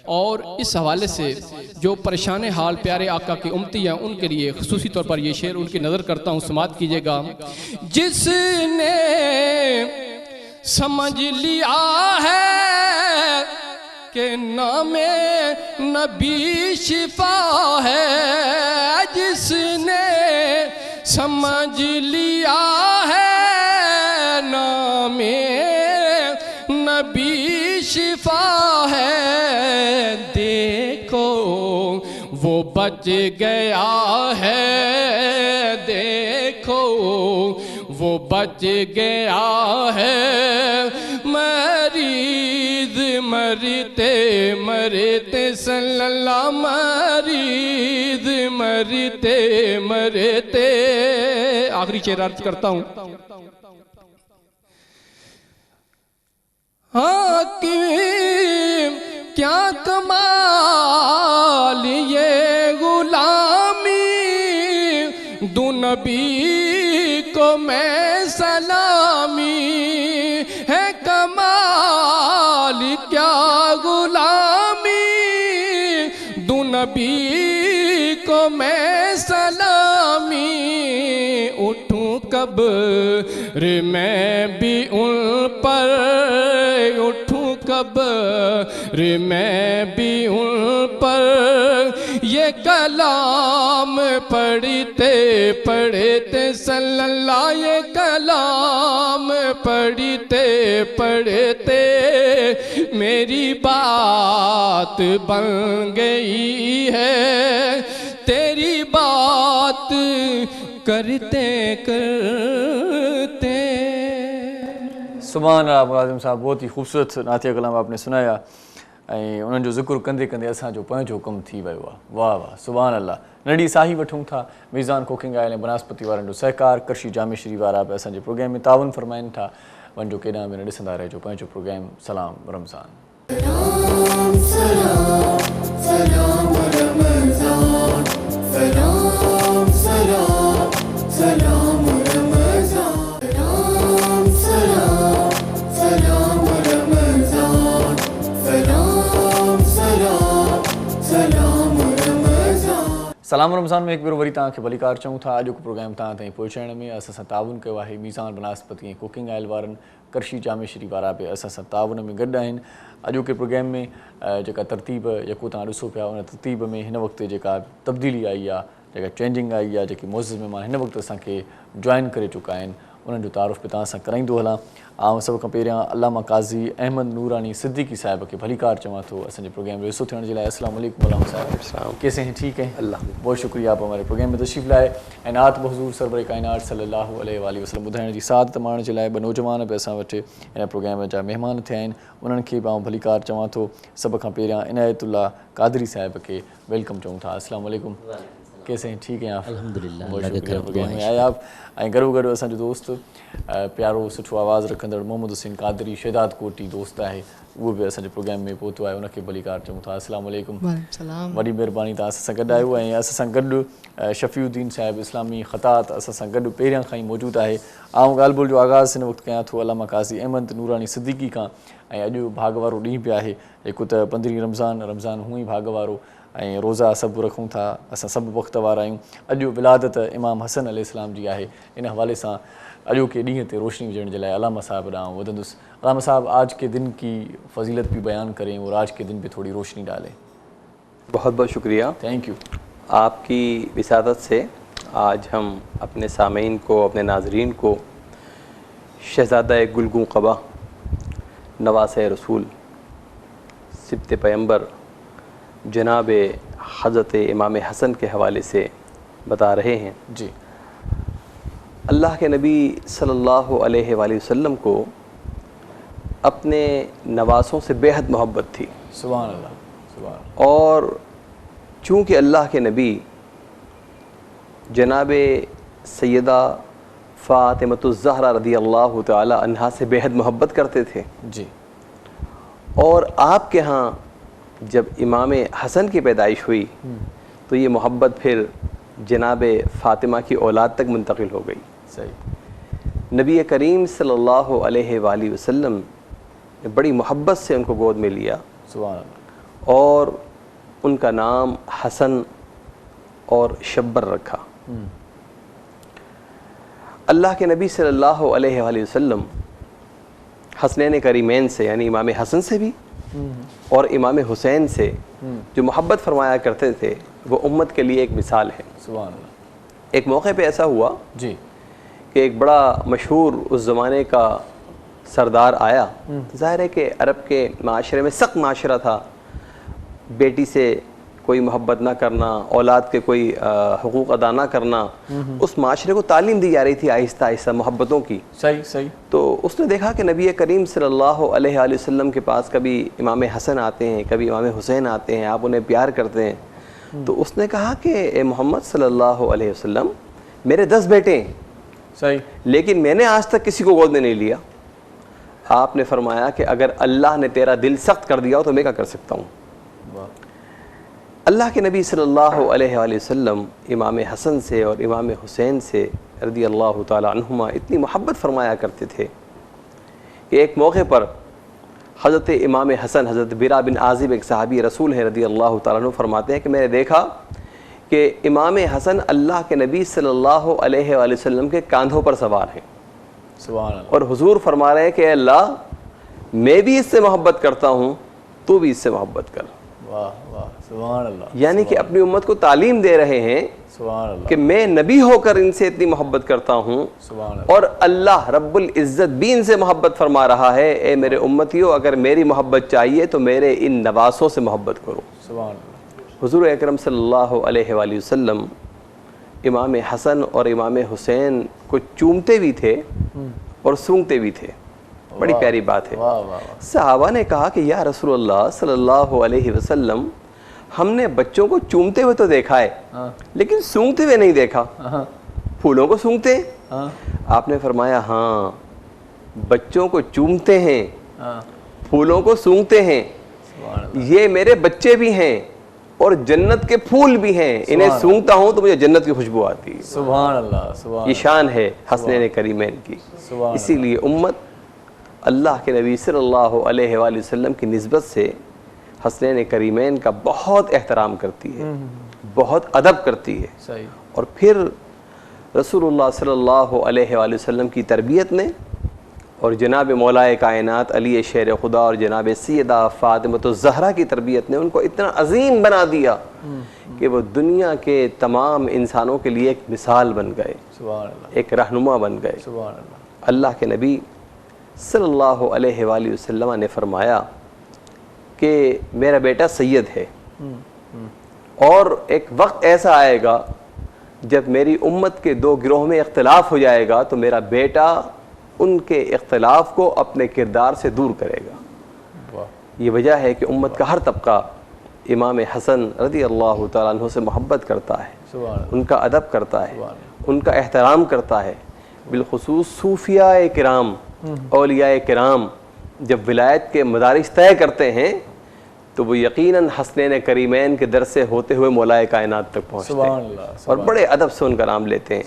اور اس حوالے سے جو پریشان حال پیارے آقا کی امتی ہیں ان کے لیے خصوصی طور پر یہ شعر ان کی نظر کرتا ہوں سماعت کیجئے گا جس نے سمجھ لیا ہے کہ نام نبی شفا ہے جس نے سمجھ لیا ہے نام نبی شفا ہے دیکھو وہ بچ گیا ہے دیکھو وہ بچ گیا ہے مریض مرتے مرتے صلی اللہ مریض مرتے مرتے آخری شعر عرض کرتا ہوں حاکم کیا کمال یہ غلامی دو نبی کو میں سلامی ہے کمال کیا غلامی دو نبی کو میں سلامی اٹھوں قبر میں بھی ان پر اٹھوں قبر میں بھی ان پر یہ کلام پڑھتے پڑھتے صلی اللہ یہ کلام پڑھتے پڑھتے میری بات بن گئی ہے تیری بات کرتے کرتے سبحان اللہ ملازم صاحب بہت ہی خوبصورت نعتیہ کلام آپ نے سنایا انہوں جو ذکر کندے کندے اساں جو پنجو کم تھی ویو واہ واہ سبحان اللہ نڈی ساہی وٹھوں تھا میزان کوکنگ آئل بناسپتی وارن جو سہکار کرشی جامع شریف وارا پہ اساں جو پروگرام میں تعاون فرمائن تھا ون جو کیڈا میں ڈسندا رہے جو پنجو پروگرام سلام رمضان سلام سلام سلام رمضان سلام سلام سلام رمضان سلام سلام رمضان سلام سلام سلام رمضان سلام رمضان میں ایک بار وری تاں کے بھلیکار چوں تھا اج کو پروگرام تاں تائیں پہنچण میں اساں تعاون کयो आहे میزان بناسپتی کوکنگ آئل وارن کرشی جامع شریف وارا پہ اساں تعاون میں گڈ آہن اج کے پروگرام میں جکا ترتیب یکو تاں ॾिसो पिया उन ترتیب में हिन वक़्तु जेका तब्दीली आई आहे जेका चेंजिंग आई आहे जेके मोज़िज़ महिमान हिन वक़्तु असांखे जॉइन करे चुका आहिनि उन्हनि जो तारुफ़ बि तव्हां सां कराईंदो हलां ऐं सभ खां पहिरियां अल्लामा काज़ी अहमद नूरानी सिद्दीकी साहिब खे भलीकार चवां थो असांजे प्रोग्राम में हिसो थियण जे लाइ अस्सलाम वालेकुम अल्लामा साहिब कैसे हैं ठीक हैं अल्लाह बहुत शुक्रिया आप हमारे प्रोग्राम में तशरीफ़ लाए ऐं नात बहज़ूर सरवर कायनात सल्लल्लाहु अलैहि वसल्लम ॿुधाइण जी सादत माणण जे लाइ ॿ नौजवान बि असां वटि हिन प्रोग्राम जा महिमान थिया आहिनि उन्हनि खे बि आउं भलीकार चवां थो सभ खां पहिरियां इनायतुल्लाह कादरी साहिब खे वेलकम चऊं था अस्सलाम वालेकुम कैसे हैं ठीक हैं आप अल्हम्दुलिल्लाह बहुत शुक्रिया प्रोग्राम में आया आप ऐं गॾो गॾु असांजो दोस्त प्यारो सुठो आवाज़ु रखंदड़ मोहम्मद हुसैन कादरी शहदाद कोटी दोस्त आहे उहो बि असांजे प्रोग्राम में पहुतो आहे उनखे भलीकार चऊं था अस्सलाम वालेकुम वॾी महिरबानी तव्हां असां सां गॾु आहियो ऐं असां सां गॾु शफ़ीउद्दीन साहिब इस्लामी ख़तात असां सां गॾु पहिरियां खां ई मौजूदु आहे आउं ॻाल्हि ॿोल जो आगाज़ हिन वक़्तु कयां थो अल्लामा काज़ी अहमद नूरानी सिद्दीकी खां ऐं अॼु भाग वारो ॾींहुं बि आहे जेको त 15 रमज़ान हूअं ई भाग वारो ऐं रोज़ा सभु रखूं था असां सभु वक़्त वारा आहियूं अॼु विलादत इमाम हसन अलैहिस्सलाम जी आहे इन हवाले सां अॼोके ॾींहं ते रोशनी विझण जे लाइ अल्लामा साहब ॾांहुं वधंदुसि अल्लामा साहब आज के दिन की फजीलत भी बयान करें और आज के दिन पे थोड़ी रोशनी डालें बहुत बहुत शुक्रिया थैंक यू आपकी विसादत से आज हम अपने सामीन को अपने नाजरीन को शहज़ादा गुलगू क़बा नवास रसूल सिब्त पैगंबर जनाब हज़रत इमाम हसन के हवाले से बता रहे हैं जी अल्लाह के नबी सल्लल्लाहु अलैहि वसल्लम को अपने नवासों से बेहद मोहब्बत थी सुभान अल्लाह सुभान और चूँकि अल्लाह के नबी جناب سیدہ فاطمۃ الزہرا رضی اللہ تعالی عنہا سے بے حد محبت کرتے تھے. جی. اور آپ کے ہاں جب امام حسن کی پیدائش ہوئی تو یہ محبت پھر جناب فاطمہ کی اولاد تک منتقل ہو گئی. صحیح. نبی کریم صلی اللہ علیہ وآلہ وسلم نے بڑی محبت سے ان کو گود میں لیا سبحان اللہ. اور ان کا نام حسن اور شبر رکھا. اللہ کے نبی صلی اللہ علیہ وآلہ وسلم حسنین کریمین سے یعنی امام حسن سے بھی اور امام حسین سے جو محبت فرمایا کرتے تھے وہ امت کے لیے ایک مثال ہے. سبحان اللہ. ایک موقع پہ ایسا ہوا جی. کہ ایک بڑا مشہور اس زمانے کا سردار آیا. ظاہر ہے کہ عرب کے معاشرے میں سخت معاشرہ تھا. بیٹی سے کوئی محبت نہ کرنا, اولاد کے کوئی حقوق ادا نہ کرنا, اس معاشرے کو تعلیم دی جا رہی تھی آہستہ آہستہ محبتوں کی. صحیح. تو اس نے دیکھا کہ نبی کریم صلی اللہ علیہ وآلہ وسلم کے پاس کبھی امام حسن آتے ہیں, کبھی امام حسین آتے ہیں, آپ انہیں پیار کرتے ہیں. تو اس نے کہا کہ اے محمد صلی اللہ علیہ وسلم, میرے 10 بیٹے ہیں صحیح, لیکن میں نے آج تک کسی کو گود میں نہیں لیا. آپ نے فرمایا کہ اگر اللہ نے تیرا دل سخت کر دیا ہو تو میں کیا کر سکتا ہوں. اللہ کے نبی صلی اللہ علیہ وآلہ وسلم امام حسن سے اور امام حسین سے رضی اللہ تعالی عنہما اتنی محبت فرمایا کرتے تھے کہ ایک موقع پر حضرت امام حسن, حضرت برا بن عازب ایک صحابی رسول ہیں رضی اللہ تعالیٰ عنہ, فرماتے ہیں کہ میں نے دیکھا کہ امام حسن اللہ کے نبی صلی اللہ علیہ وآلہ وسلم کے کاندھوں پر سوار ہیں. سبحان اللہ. اور حضور فرما رہے ہیں کہ اے اللہ, میں بھی اس سے محبت کرتا ہوں, تو بھی اس سے محبت کر. واہ واہ, سبحان اللہ. یعنی کہ اپنی امت کو تعلیم دے رہے ہیں سبحان اللہ. کہ میں نبی ہو کر ان سے اتنی محبت کرتا ہوں سبحان اللہ. اور اللہ رب العزت بھی ان سے محبت فرما رہا ہے, اے میرے امتیوں, اگر میری محبت چاہیے تو میرے ان نواسوں سے محبت کرو. سبحان اللہ. حضور اکرم صلی اللہ علیہ وآلہ وسلم امام حسن اور امام حسین کو چومتے بھی تھے اور سونگتے بھی تھے. بڑی پیاری بات ہے. واہ واہ. صحابہ نے کہا کہ یا رسول اللہ صلی اللہ علیہ وسلم, ہم نے بچوں کو چومتے ہوئے تو دیکھا ہے لیکن سونگتے ہوئے نہیں دیکھا. پھولوں کو سونگتے ہیں؟ آپ نے فرمایا ہاں, بچوں کو چومتے ہیں, پھولوں کو سونگتے ہیں, یہ میرے بچے بھی ہیں اور جنت کے پھول بھی ہیں, انہیں سونگتا ہوں تو مجھے جنت کی خوشبو آتی ہے. سبحان اللہ. سبحان. یہ شان ہے حسنین کریمین کی. اسی لیے امت اللہ کے نبی صلی اللہ علیہ وآلہ وسلم کی نسبت سے حسنین کریمین کا بہت احترام کرتی ہے, بہت ادب کرتی ہے. صحیح. اور پھر رسول اللہ صلی اللہ علیہ وآلہ وسلم کی تربیت نے اور جناب مولائے کائنات علی شیر خدا اور جناب سیدہ فاطمۃ الزہرا کی تربیت نے ان کو اتنا عظیم بنا دیا کہ وہ دنیا کے تمام انسانوں کے لیے ایک مثال بن گئے, سبحان اللہ. ایک رہنما بن گئے. سبحان اللہ. اللہ کے نبی صلی اللہ علیہ وآلہ وسلم نے فرمایا کہ میرا بیٹا سید ہے اور ایک وقت ایسا آئے گا جب میری امت کے 2 گروہ میں اختلاف ہو جائے گا تو میرا بیٹا ان کے اختلاف کو اپنے کردار سے دور کرے گا. یہ وجہ ہے کہ امت کا ہر طبقہ امام حسن رضی اللہ تعالیٰ عنہ سے محبت کرتا ہے, ان کا ادب کرتا ہے, ان کا احترام کرتا ہے. بالخصوص صوفیاء کرام, اولیاء کرام جب ولایت کے مدارج طے کرتے ہیں تو وہ یقیناً حسنین کریمین کے در سے ہوتے ہوئے مولائے کائنات تک پہنچتے ہیں اور بڑے ادب سے ان کا نام لیتے ہیں,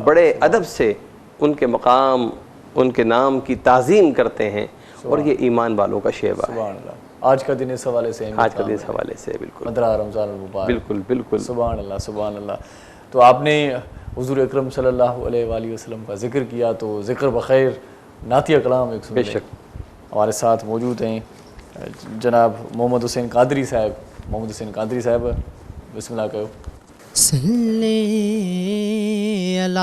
بڑے ادب سے ان کے مقام, ان کے نام کی تعظیم کرتے ہیں, اور یہ ایمان والوں کا شیوا ہے. سبحان اللہ. آج کا دن اس حوالے سے, آج کا دن اس حوالے سے بالکل 15 رمضان المبارک. بالکل بالکل. سبحان اللہ. سبحان اللہ. تو آپ نے حضور اکرم صلی اللہ علیہ وآلہ وسلم کا ذکر کیا تو ذکر بخیر نعتیہ کلام ایک سن لیں. بے شک. ہمارے ساتھ موجود ہیں جناب محمد حسین قادری صاحب. محمد حسین قادری صاحب, بسم اللہ کہو. صلی علی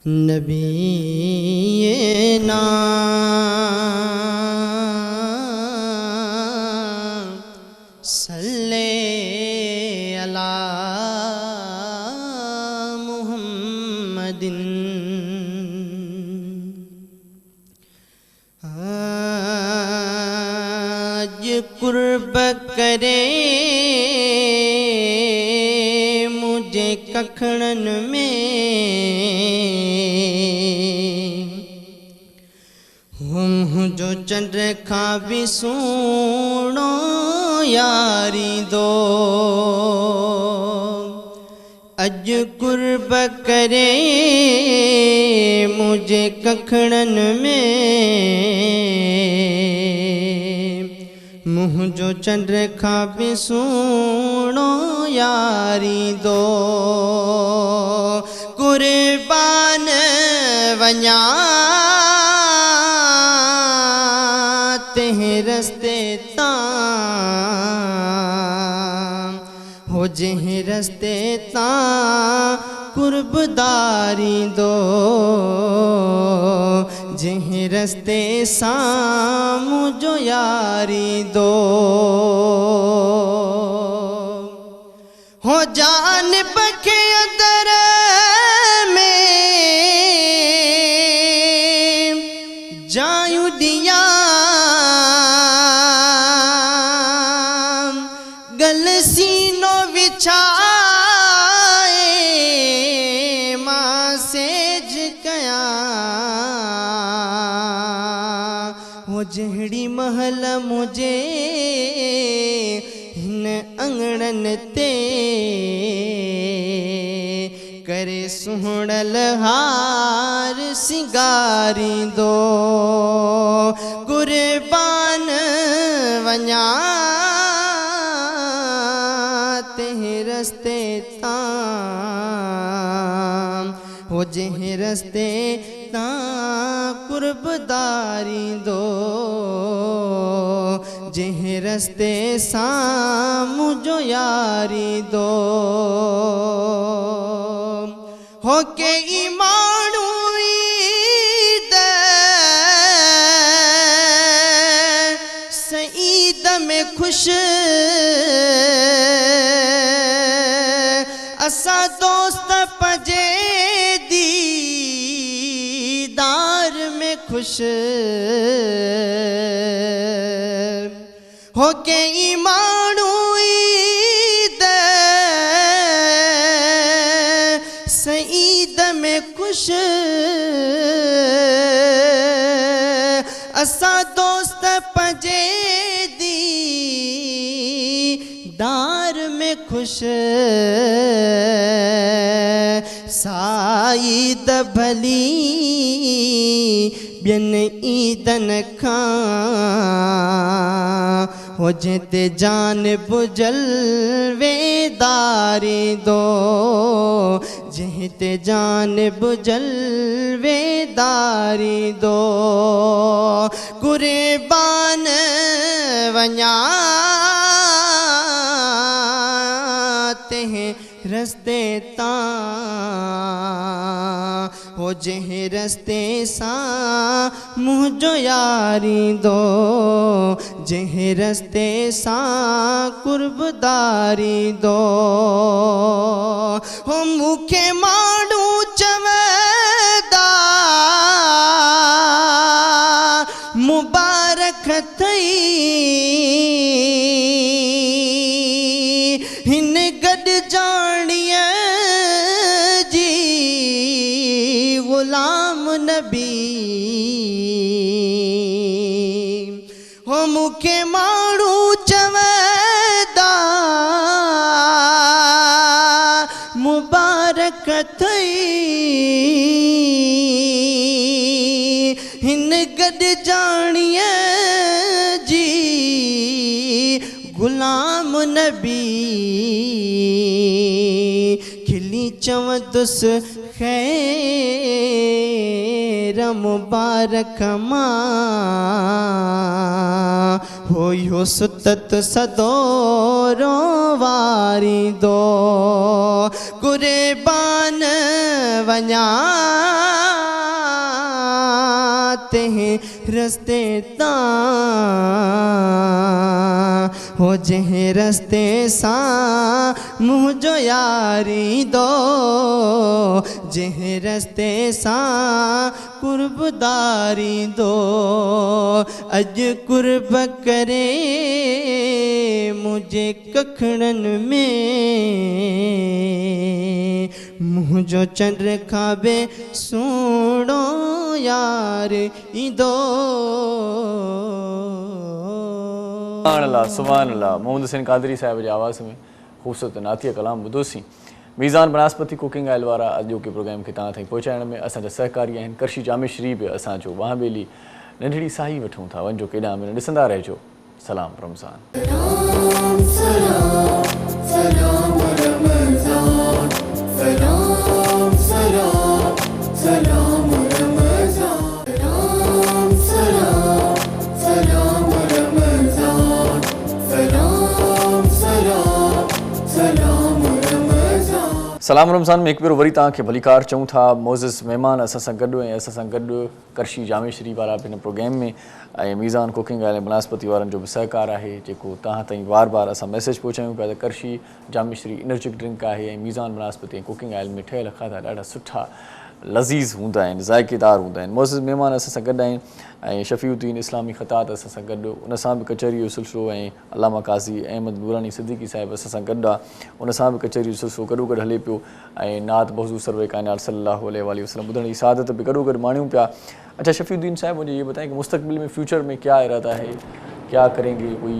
نبینا صلی علی محمد. آج قرب کرے مجھے ککھڑن میں ہم جو چند کھا بھی سونو یاری دو اج قرب کرے مجھے ککھڑن میں منہ جو چند کھا بھی سونو یاری دو قربان ونیا تہیں رستے تاں ہو جہ رستے تاں قرب داری دو جہ رستے سام جو یاری دو ہو جانب کے اندر میں جایوں دیا گل سینوں وچھائے ماں سیج کیا وہ جہڑی محل مجھے ہن انگڑن تے کرے سہنل ہار سنگاری دو قربان ونیا تہیں رستے تاں ہو جہ رستے تاں قرب داری دو جہ رستے سام جو یاری دو ہو کے ایمانو عید سعید میں خوش اسا دوست پجے دیدار میں خوش ہو کے ایمانو عید سعید میں خوش اسا دوست پجے دیدار میں خوش سعید بھلی بین عیدن کھاں ہو جتے جانب جلوے داری دو جہتے جانب جلوے داری دو قربان ونیا تہیں رستے تاں ہو جہ رستے ساں منہ جو یاری دو جہ رستے ساں قرب داری دو ہو مکھے مانو چویدہ مبارک تھئی ہن گڈ جانیے جی غلام نبی ہو مکھے مانو چویدہ مبارک تھئی ہن گڈ جانیے جی غلام نبی کھلی چوندس خیر مبارک ماں ہویو ستت صدوروں واری دو قربان ونیا تہیں رستے تاں ہو جہ رستے سا مجھو یاری دو جہ رستے سا قرب داری دو اج قرب کرے مجھے ککھڑن میں مجھو چند رکھابے سوڑو یار دو سبحان اللہ سبحان اللہ. محمد حسین قادری صاحب جی آواز میں خوبصورت نعتیہ کلام ॿुधोसीं. میزان بناسپتی کوکنگ آئل वारा अॼु जो प्रोग्राम खे तव्हां ताईं पहुचाइण में असांजा सहकारी आहिनि. करशी जामे शरीफ़ असांजो वहांबेली नंढड़ी साही वठूं था. वञो केॾांहुं में ॾिसंदा रहिजो. सलाम रमज़ान. सलाम सलाम सलाम रमज़ान सलाम सलाम सलाम रमज़ान सलाम सलाम सलाम रमज़ान सलाम सलाम सलाम रमज़ान. सलाम रमज़ान में हिकु भेरो वरी तव्हांखे भलीकार चऊं था. मोज़िज़ महिमान असां सां गॾु ऐं असां सां गॾु करशी जामे शरीफ़ वारा बि हिन प्रोग्राम में ऐं मीज़ान कुकिंग आयल ऐं बनास्पति वारनि जो बि सहकार आहे जेको तव्हां ताईं बार बार असां मैसेज पहुचायूं पिया त करशी जामे शरीफ़ एनर्जिक ड्रिंक आहे ऐं मीज़ान बनास्पति ऐं कुकिंग आयल में ठहियल खाधा ॾाढा सुठा लज़ीज़ हूंदा आहिनि, ज़ाइक़ेदार हूंदा आहिनि. मोज़िज़ महिमान असां सां गॾु आहिनि ऐं शफ़ीउद्दीन इस्लामी ख़तात असां सां गॾु, उन सां बि कचहरी जो सिलसिलो ऐं अलामा काज़ी अहमद नूरानी सिद्दीकी साहिब असां सां गॾु आहे. उन सां बि कचहरी जो सिलसिलो गॾो गॾु हले पियो ऐं नात बहज़ूर सरवर कायनात सल्लल्लाहु अलैहि वसल्लम ॿुधण जी सआदत बि गॾो गॾु माणियूं पिया. अच्छा शफ़ीउद्दीन साहब मुझे ये बताएं कि मुस्तक़बिल में फ्यूचर में क्या इरादा है, क्या करेंगे? कोई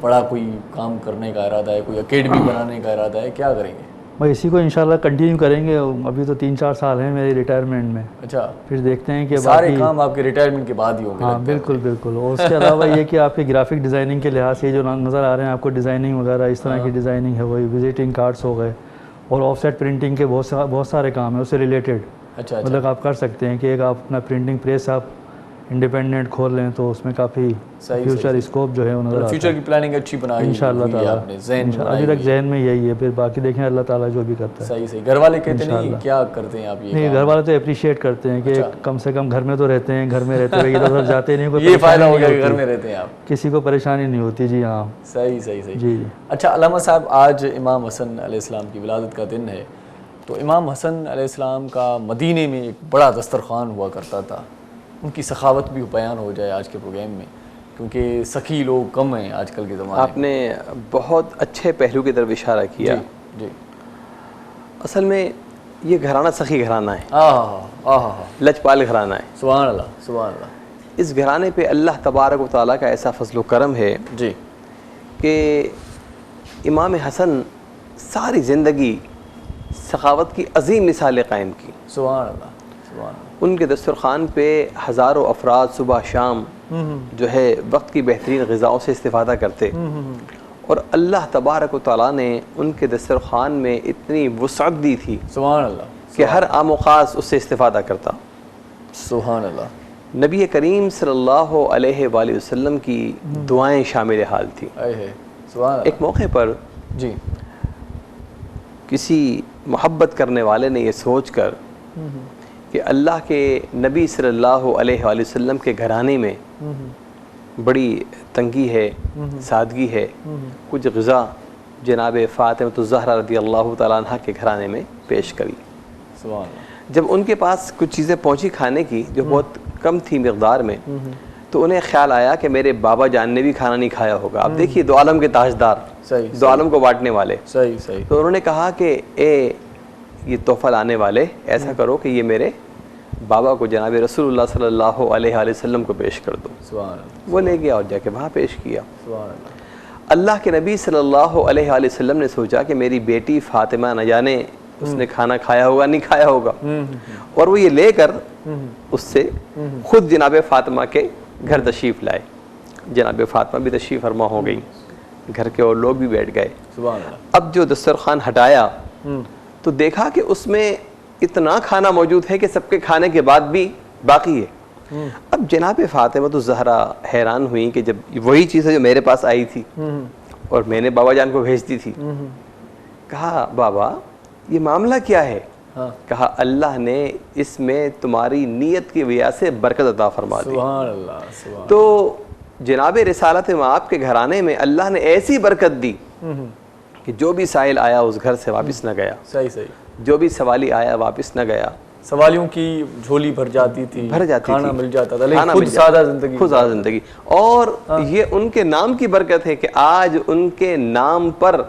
बड़ा कोई काम करने का इरादा है, कोई एकेडमी बनाने का इरादा है, क्या करेंगे? भाई इसी को इंशाल्लाह कंटिन्यू करेंगे. अभी तो 3-4 साल हैं मेरे रिटायरमेंट में. अच्छा, फिर देखते हैं कि सारे काम आपके रिटायरमेंट के बाद ही होंगे? हाँ बिल्कुल बिल्कुल. और उसके अलावा ये कि आपके ग्राफिक डिज़ाइनिंग के लिहाज से जो नज़र आ रहे हैं आपको डिज़ाइनिंग वगैरह इस तरह की डिज़ाइनिंग है, वही विजिटिंग कार्ड्स हो गए और ऑफसेट प्रिंटिंग के बहुत सारे काम हैं उससे रिलेटेड. अच्छा मतलब आप कर सकते हैं कि एक आप अपना प्रिंटिंग प्रेस आप इंडिपेंडेंट खोल लें तो उसमें काफ़ी फ्यूचर स्कोप जो है वो नज़र आता है. फ्यूचर की प्लानिंग अच्छी बनाई इंशाअल्लाह ताला. अभी तक जहन में यही है, फिर बाकी देखें अल्लाह ताला जो भी करता है. सही सही. घर वाले कहते नहीं क्या करते हैं आप ये? नहीं, घर वाले तो अप्रिशिएट करते हैं कि कम से कम घर में तो रहते हैं, घर में रहते हुए इधर उधर जाते नहीं, कोई ये फ़ायदा हो गया कि घर में रहते हैं आप, किसी को परेशानी नहीं होती. जी हाँ सही सही सही. जी. अच्छा अल्लामा साहब, आज इमाम हसन अलैहिस्सलाम की विलादत का दिन है, तो इमाम हसन अलैहिस्सलाम का मदीने में एक बड़ा दस्तरखान हुआ करता था. उनकी सखावत भी बयान हो जाए आज के प्रोग्राम में, क्योंकि सखी लोग कम हैं आजकल के ज़माने में. आपने बहुत अच्छे पहलू की तरफ इशारा किया. जी. असल में ये घराना सखी घराना है, आहा लजपाल घराना है. सुभान अल्लाह सुभान अल्लाह. इस घराने पे अल्लाह तबारक व तआला का ऐसा फजल करम है जी कि इमाम हसन सारी ज़िंदगी सखावत की अजीम मिसालें कायम की. सुभान अल्लाह सुभान अल्लाह. उनके दस्तरखान पे हज़ारों अफराद सुबह शाम जो है वक्त की बेहतरीन ग़िज़ाओं से इस्तिफ़ादा करते और अल्लाह तबारक व तआला ने उनके दस्तरखान में इतनी वुसअत दी थी सुभान अल्लाह कि हर आम ख़ास उससे इस्तिफ़ादा करता. सुभान अल्लाह. नबी करीम सल्लल्लाहु अलैहि वसल्लम की दुआएं शामिल हाल थी. सुभान अल्लाह. एक मौके पर जी किसी मोहब्बत करने वाले ने ये सोच कर कि अल्लाह के नबी सल्लल्लाहु अलैहि वसल्लम के घराने में बड़ी तंगी है, सादगी है, कुछ ग़िज़ा जनाब फ़ातिमा ज़हरा रज़ी अल्लाह तआला अन्हा के घराने में पेश करी. सुभान अल्लाह. जब उनके पास कुछ चीज़ें पहुंची खाने की जो बहुत कम थी मिक़दार में, तो उन्हें ख्याल आया कि मेरे बाबा जान ने भी खाना नहीं खाया होगा. आप देखिए दो आलम के ताजदार, दो आलम को बांटने वाले. सही सही. तो उन्होंने कहा कि ये तोहफ़ा लाने वाले, ऐसा करो कि ये मेरे बाबा को जनाब रसूलुल्लाह सल्लल्लाहु अलैहि वसल्लम को पेश कर दो. सुभान अल्लाह. वो ले गया और जाके वहाँ पेश किया. सुभान अल्लाह. अल्लाह के नबी सल्लल्लाहु अलैहि वसल्लम ने सोचा कि मेरी बेटी फ़ातिमा न जाने उसने खाना खाया होगा नहीं खाया होगा, और वो ये लेकर उससे खुद जनाब फ़ातिमा के घर तशरीफ़ लाए. जनाब फ़ातिमा भी तशरीफ़ फरमा हो गई, घर के और लोग भी बैठ गए. सुभान अल्लाह. अब जो दस्तरखान हटाया तो देखा कि उसमें इतना खाना मौजूद है कि सबके खाने के बाद भी बाकी है. अब जनाब फ़ातिमा तो ज़हरा हैरान हुई कि जब वही चीज़ है जो मेरे पास आई थी और मैंने बाबा जान को भेज दी थी. कहा बाबा ये मामला क्या है? कहा अल्लाह ने इसमें तुम्हारी नीयत की वजह से बरकत अता फरमा दी. सुभान अल्लाह. सुभान. तो جناب رسالت مآب کے گھرانے میں اللہ نے ایسی برکت دی کہ جو بھی سائل آیا اس گھر سے واپس نہ گیا, صحیح صحیح, جو بھی سوالی آیا واپس نہ گیا, سوالیوں کی جھولی بھر جاتی تھی, کھانا مل جاتا تھا, لیکن خود سادہ زندگی. اور یہ ان کے نام کی برکت ہے کہ آج ان کے نام پر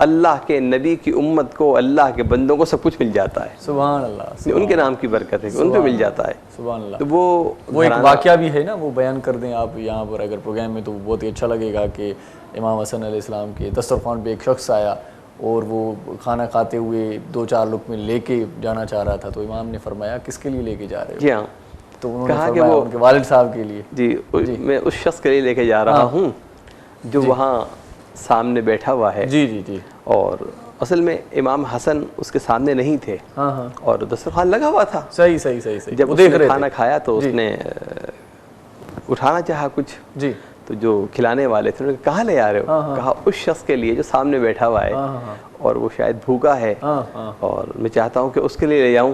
اللہ کے نبی کی امت کو, اللہ کے بندوں کو سب کچھ مل جاتا ہے. سبحان اللہ, ان کے نام کی برکت ہے کہ ان پہ مل جاتا ہے. سبحان اللہ. تو وہ ایک واقعہ بھی ہے نا, وہ بیان کر دیں آپ یہاں پر اگر پروگرام میں, تو بہت ہی اچھا لگے گا کہ امام حسن علیہ السلام کے دسترخوان پہ ایک شخص آیا اور وہ کھانا کھاتے ہوئے 2-4 لقمے لے کے جانا چاہ رہا تھا, تو امام نے فرمایا کس کے لیے لے کے جا رہے ہو؟ جی ہاں, تو انہوں نے فرمایا ان کے والد صاحب کے لیے. جی میں اس شخص کے لیے لے کے جا رہا ہوں جو وہاں سامنے بیٹھا ہوا ہے. جی جی جی. اور اصل میں امام حسن اس کے سامنے نہیں تھے, اور دسترخوان لگا ہوا تھا. صحیح صحیح صحیح. جب اس نے کھانا کھایا تو اس نے اٹھانا چاہا کچھ, جی, تو جو کھلانے والے تھے انہوں نے کہاں لے آ رہے ہو؟ کہا اس شخص کے لیے جو سامنے بیٹھا ہوا ہے اور وہ شاید بھوکا ہے اور میں چاہتا ہوں کہ اس کے لیے لے جاؤں.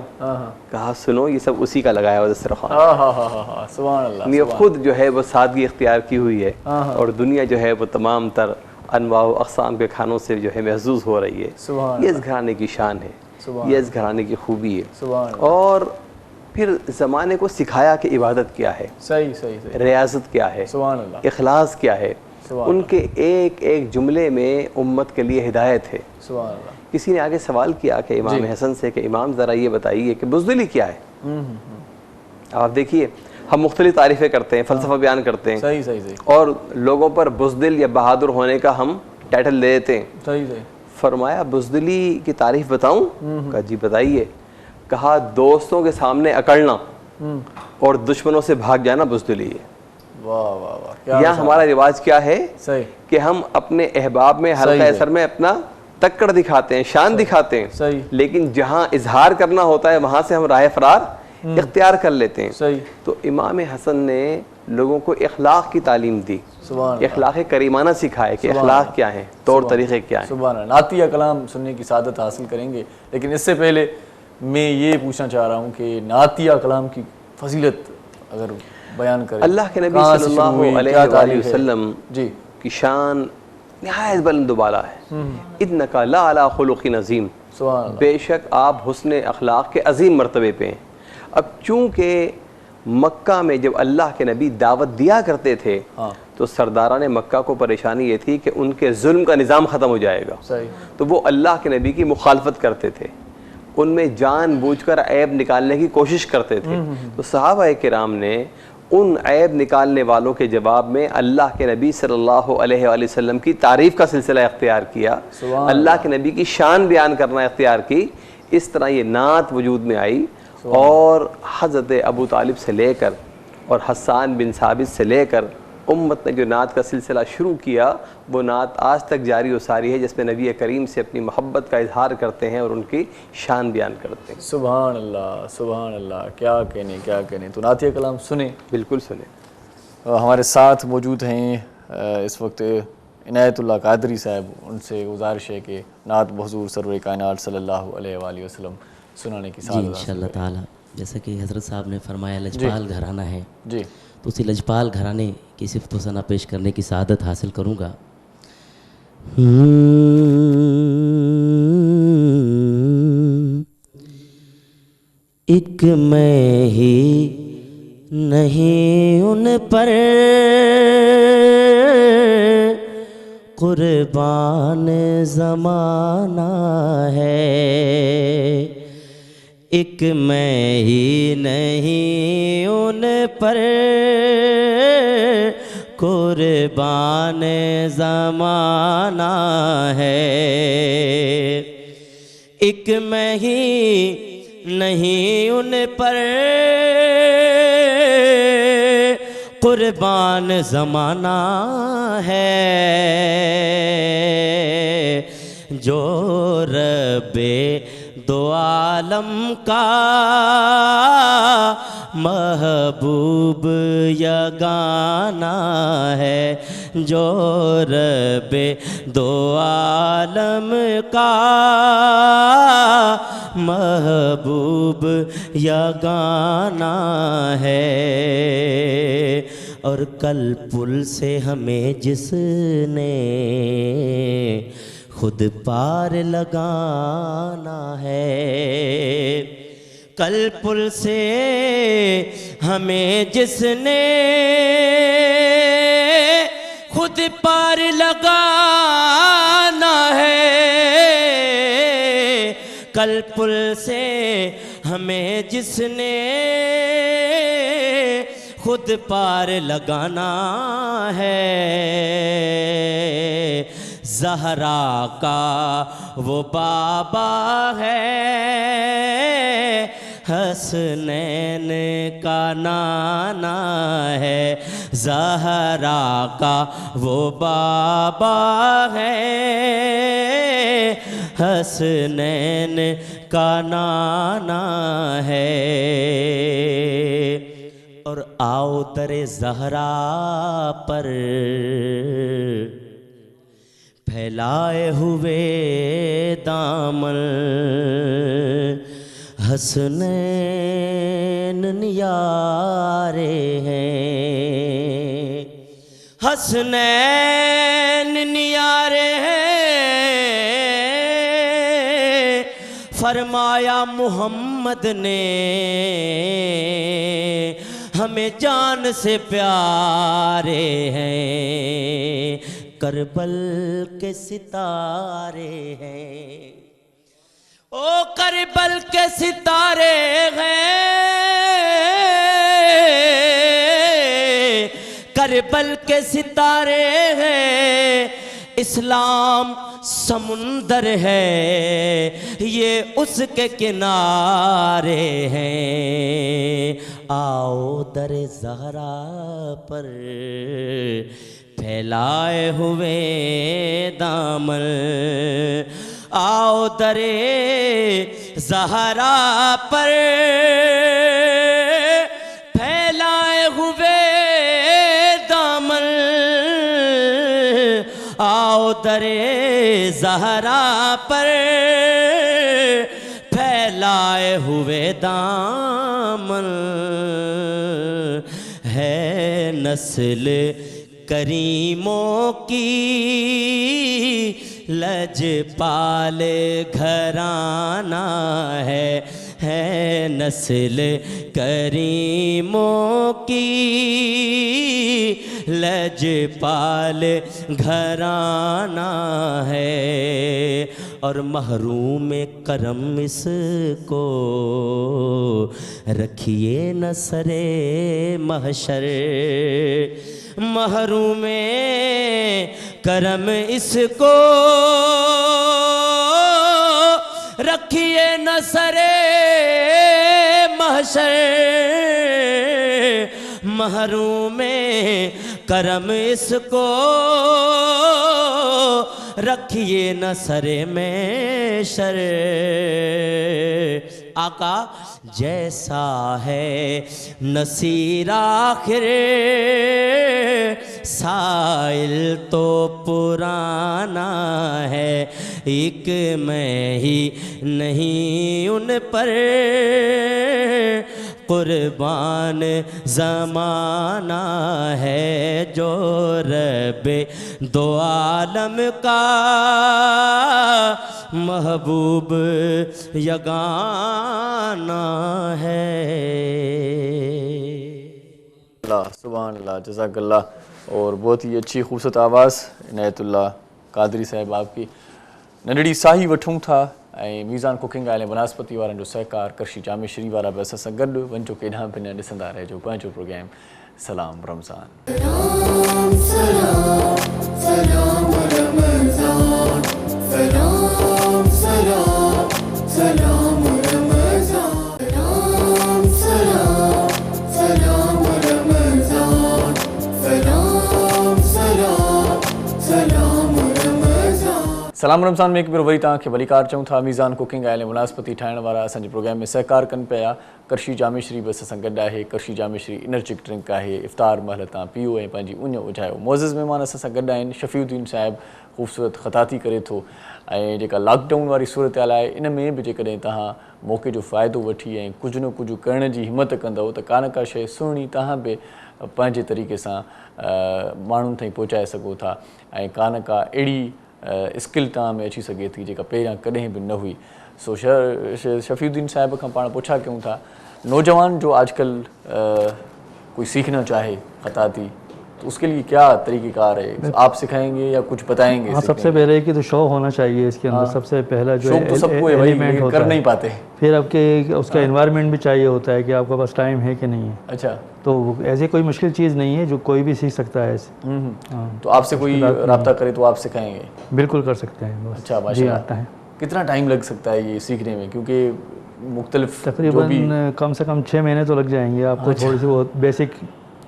کہا سنو یہ سب اسی کا لگایا ہوا دسترخوان. سبحان اللہ. خود جو ہے وہ سادگی اختیار کی ہوئی ہے, اور دنیا جو ہے وہ تمام تر انواع و اقسام کے کھانوں سے جو ہے محظوظ ہو رہی ہے. یہ اس گھرانے کی شان ہے, یہ اس گھرانے کی خوبی ہے. اور پھر زمانے کو سکھایا کہ عبادت کیا ہے, صحیح صحیح, ریاضت کیا ہے, سبحان اللہ, اخلاص کیا ہے. ان کے ایک ایک جملے میں امت کے لیے ہدایت ہے. سبحان اللہ. کسی نے آگے سوال کیا کہ امام حسن سے کہ امام ذرا یہ بتائیے کہ بزدلی کیا ہے. آپ دیکھیے ہم مختلف تعریفیں کرتے ہیں, فلسفہ بیان کرتے ہیں, صحیح صحیح صحیح, اور لوگوں پر بزدل یا بہادر ہونے کا ہم ٹائٹل دے دیتے ہیں. صحیح صحیح. فرمایا بزدلی کی تعریف بتاؤں؟ کہا جی بتائیے. کہا دوستوں کے سامنے اکڑنا اور دشمنوں سے بھاگ جانا بزدلی ہے. واہ واہ واہ. یا ہمارا رواج کیا ہے صحیح کہ ہم اپنے احباب میں حلقہ اثر میں اپنا تکڑ دکھاتے ہیں, شان دکھاتے ہیں, صحیح, لیکن جہاں اظہار کرنا ہوتا ہے وہاں سے ہم راہ فرار اختیار کر لیتے ہیں. صحیح. تو امام حسن نے لوگوں کو اخلاق کی تعلیم دی, اخلاق کریمانہ سکھائے کہ اخلاق کیا ہیں, طور طریقے کیا ہیں. سبحان اللہ. نعتیہ کلام سننے کی سعادت حاصل کریں گے, لیکن اس سے پہلے میں یہ پوچھنا چاہ رہا ہوں کہ نعتیہ کلام کی فضیلت اگر بیان کریں. اللہ کے نبی صلی اللہ علیہ وآلہ وسلم کی شان نہایت بلند و بالا ہے. اِنَّكَ لَعَلَىٰ خُلُقٍ عَظِيمٍ, بے شک آپ حسن اخلاق کے عظیم مرتبے پہ ہیں. اب چونکہ مکہ میں جب اللہ کے نبی دعوت دیا کرتے تھے تو سرداران مکہ کو پریشانی یہ تھی کہ ان کے ظلم کا نظام ختم ہو جائے گا, تو وہ اللہ کے نبی کی مخالفت کرتے تھے, ان میں جان بوجھ کر عیب نکالنے کی کوشش کرتے تھے. تو صحابہ کرام نے ان عیب نکالنے والوں کے جواب میں اللہ کے نبی صلی اللہ علیہ وآلہ وسلم کی تعریف کا سلسلہ اختیار کیا, اللہ کے نبی کی شان بیان کرنا اختیار کی. اس طرح یہ نعت وجود میں آئی, اور حضرت ابو طالب سے لے کر اور حسان بن ثابت سے لے کر امت نے جو نعت کا سلسلہ شروع کیا وہ نعت آج تک جاری و ساری ہے, جس میں نبی کریم سے اپنی محبت کا اظہار کرتے ہیں اور ان کی شان بیان کرتے ہیں. سبحان اللہ سبحان اللہ, کیا کہنے کیا کہنے. تو نعتیہ کلام سنیں, بالکل سنیں. ہمارے ساتھ موجود ہیں اس وقت عنایت اللہ قادری صاحب, ان سے گزارش ہے کہ نعت بحضور سرور کائنات صلی اللہ علیہ وآلہ وسلم سنانے کی سعادت. جی انشاءاللہ تعالی, جیسا کہ حضرت صاحب نے فرمایا لجپال گھرانہ ہے, جی, تو اسی لجپال گھرانے کی صفت و ثنا پیش کرنے کی سعادت حاصل کروں گا. ایک میں ہی نہیں ان پر قربان زمانہ ہے, ایک میں ہی نہیں ان پر قربان زمانہ ہے, ایک میں ہی نہیں ان پر قربان زمانہ ہے, جو رب دو عالم کا محبوب یگانہ ہے, جو رب دو عالم کا محبوب یگانہ ہے. اور کل پل سے ہمیں جس نے خود پار لگانا ہے، کل پل سے ہمیں جس نے خود پار لگانا ہے، کل پل سے ہمیں جس نے خود پار لگانا ہے، زہرا کا وہ بابا ہے، حسنین کا نانا ہے، زہرا کا وہ بابا ہے، حسنین کا نانا ہے۔ اور آؤ در زہرا پر پھیلائے ہوئے دامن، حسنین نیارے ہیں، حسنین نیارے ہیں، فرمایا محمد نے ہمیں جان سے پیارے ہیں، کربل کے ستارے ہیں، او کربل کے ستارے ہیں، کربل کے ستارے ہیں، اسلام سمندر ہے یہ اس کے کنارے ہیں، آؤ در زہرا پر پھیلائے ہوئے دامن، آؤ در زہرا پر پھیلائے ہوئے دامن، آؤ در زہرا پر پھیلائے ہوئے دامن، ہے نسل کریموں کی لجپال گھرانہ ہے نسل کریموں کی لجپال گھرانہ ہے، اور محروم کرم اس کو رکھیے نہ سرے محشر، محروم کرم اس کو رکھیے نہ سرے محشر، محروم کرم اس کو رکھیے نہ سرے محشر، آقا جیسا ہے نصیر آخر سائل تو پرانا ہے، ایک میں ہی نہیں ان پر قربان زمانہ ہے، جو رب دو عالم کا محبوب یگانہ ہے۔ اللہ سبحان اللہ، جزاک اللہ، اور بہت ہی اچھی خوبصورت آواز عنایت اللہ قادری صاحب آپ کی۔ ننڈڑی ساہی وٹھوں تھا ऐं मीज़ान कुकिंग आयल वनस्पति वारनि जो सहकार करशी जामे श्री वारा बि असां सां गॾु वञो केॾांहुं बि न ॾिसंदा रहिजो पंहिंजो प्रोग्राम सलाम रमज़ान। सलाम सलाम सलाम रमज़ान, सलाम सलाम सलाम रमज़ान, सलाम सलाम सलाम रमज़ान, सलाम सलाम सलाम रमज़ान। सलाम रमज़ान में हिकु भेरो वरी तव्हांखे भलीकार चऊं था। मीज़ान कुकिंग आयल वनस्पति ठाहिण वारा असांजे प्रोग्राम में सहकार कनि पिया। करशी जामे श्री बि असां सां गॾु आहे। करशी जामे श्री एनर्जिक ड्रिंक आहे, इफ़्तार महिल तव्हां पीओ ऐं पंहिंजी उञ उझायो। मोज़िज़ महिमान असां सां गॾु आहिनि। शफ़ीउद्दीन साहिबु ख़ूबसूरत ख़ताती करे थो, ऐं जेका लॉकडाउन वारी सूरत हाल आहे इन में बि जेकॾहिं तव्हां मौक़े जो फ़ाइदो वठी ऐं कुझु न कुझु करण जी हिमत कंदव त का न का शइ सुहिणी तव्हां बि पंहिंजे तरीक़े सां माण्हुनि ताईं पहुचाए सघो था ऐं कान का अहिड़ी स्किल तव्हां में अची सघे थी जेका पहिरियां कॾहिं बि न हुई। सो शफ़ीउद्दीन साहिब खां पाण पुछा कयूं था, नौजवान जो आजकल कोई सीखना चाहे खताती तो उसके लिए क्या तरीक़ेकार है, आप सिखाएंगे या कुछ बताएंगे? हाँ, सबसे पहले कि तो शौक होना चाहिए इसके अंदर। सबसे पहला जो शौक तो सबको है भाई, एलिमेंट कर नहीं पाते। फिर आपके उसका एनवायरनमेंट भी चाहिए होता है कि आपके पास टाइम है कि नहीं है। अच्छा, तो ऐसी कोई मुश्किल चीज़ नहीं है, जो कोई भी सीख सकता है ऐसे। तो आपसे कोई रब्ता करे तो आप सिखाएंगे? बिल्कुल कर सकते हैं। अच्छा, जी माशाल्लाह। आता है। कितना टाइम लग सकता है ये सीखने में, क्योंकि मुख्तलिफ तकरीबन कम से कम 6 महीने तो लग जाएंगे आपको। थोड़ी सी बहुत बेसिक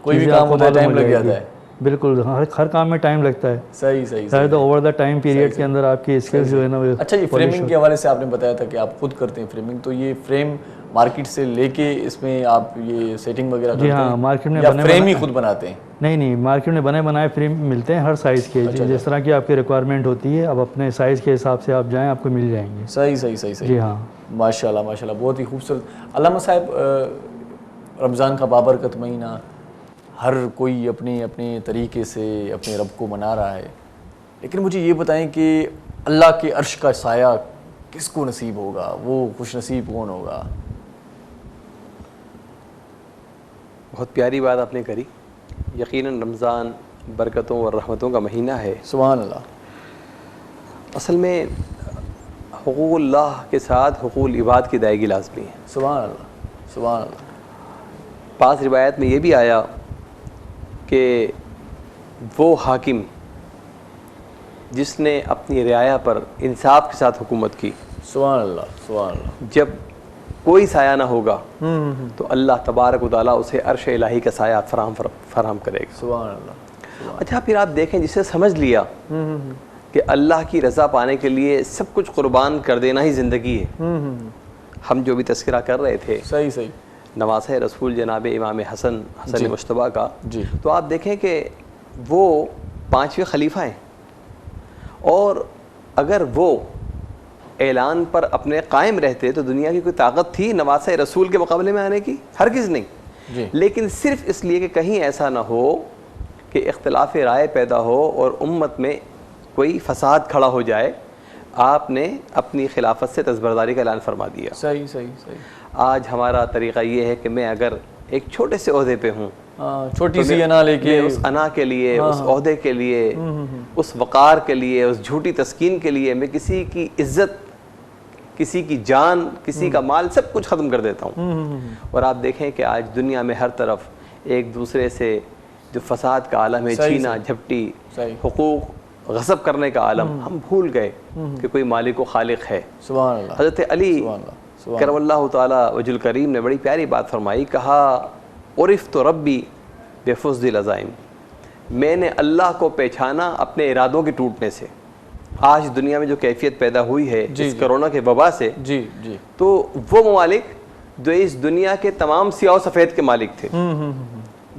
कोई भी काम होता है टाइम लग जाता है। बिल्कुल, हर काम में टाइम लगता है। सही सही शायद ओवर द टाइम पीरियड के अंदर आपकी स्किल्स जो है ना वो। अच्छा, ये फ्रेमिंग के हवाले से आपने बताया था कि आप खुद करते हैं फ्रेमिंग, तो ये फ्रेम मार्केट से लेके इसमें आप ये सेटिंग वगैरह करते हैं? हाँ, मार्केट में या फ्रेम ही खुद बनाते हैं? नहीं, मार्केट में बने बनाए फ्रेम मिलते हैं हर साइज़ के। जिस तरह की आपकी रिक्वायरमेंट होती है, अब अपने साइज़ के हिसाब से आप जाएँ, आपको मिल जाएंगे। सही जी हाँ, माशाल्लाह माशाल्लाह, बहुत ही खूबसूरत। अल्लामा साहब, रमज़ान का बाबरकत महीना, हर कोई अपने अपने तरीके से अपने रब को मना रहा है, लेकिन मुझे ये बताएं कि अल्लाह के अर्श का साया किसको नसीब होगा, वो खुश नसीब कौन होगा? बहुत प्यारी बात आपने करी। यकीनन रमज़ान बरकतों और रहमतों का महीना है। सुभान अल्लाह। असल में हुकूकुल्लाह के साथ हुकूकुल इबाद की अदायगी लाज़मी है। सुभान अल्लाह, सुभान अल्लाह। पास रिवायत में ये भी आया कि वो हाकिम जिसने अपनी रियाया पर इंसाफ के साथ हुकूमत की, सुभान अल्लाह, सुभान अल्लाह, जब कोई साया ना होगा तो अल्लाह तबारक व तआला उसे अर्श इलाही का साया फराहम करेगा। सुभान अल्लाह। अच्छा, फिर आप देखें, जिसे समझ लिया कि अल्लाह की रज़ा पाने के लिए सब कुछ कुर्बान कर देना ही ज़िंदगी है। हम जो भी तज़किरा कर रहे थे, सही नवासे रसूल जनाब इमाम हसन मुश्तबा का, जी, तो आप देखें कि वो 5वें खलीफा हैं, और अगर वो ऐलान पर अपने कायम रहते तो दुनिया की कोई ताकत थी नवासे रसूल के मुकाबले में आने की? हरगिज़ नहीं जी। लेकिन सिर्फ इसलिए कि कहीं ऐसा ना हो कि इख्तिलाफ राय पैदा हो और उम्मत में कोई फसाद खड़ा हो जाए, आपने अपनी खिलाफत से तज़बरदारी का ऐलान फरमा दिया। सही। आज हमारा तरीक़ा ये है कि मैं अगर एक छोटे से ओहदे पे हूँ, छोटी सी अना लेके, उस अना के लिए, उस ओहदे के लिए, उस वक़ार के लिए, उस झूठी तस्कीन के लिए मैं किसी की इज़्ज़त, किसी की जान, किसी का माल, सब कुछ ख़त्म कर देता हूँ। और आप देखें कि आज दुनिया में हर तरफ एक दूसरे से जो फसाद का आलम है, छीना झपटी, हुकूक गज़ब करने का आलम, हम भूल गए कि कोई मालिक व खालिक है। सुभान अल्लाह। हज़रत अली करमल्लाहु ताला वजुल करीम ने बड़ी प्यारी बात फरमाई, कहा उरिफ़ तो रब्बी बेफुज़दिल अज़ाइम, मैंने अल्लाह को पहचाना अपने इरादों के टूटने से। आज दुनिया में जो कैफियत पैदा हुई है इस कोरोना के वबा से, तो वो ममालिक जो इस दुनिया के तमाम सियाह सफ़ेद के मालिक थे,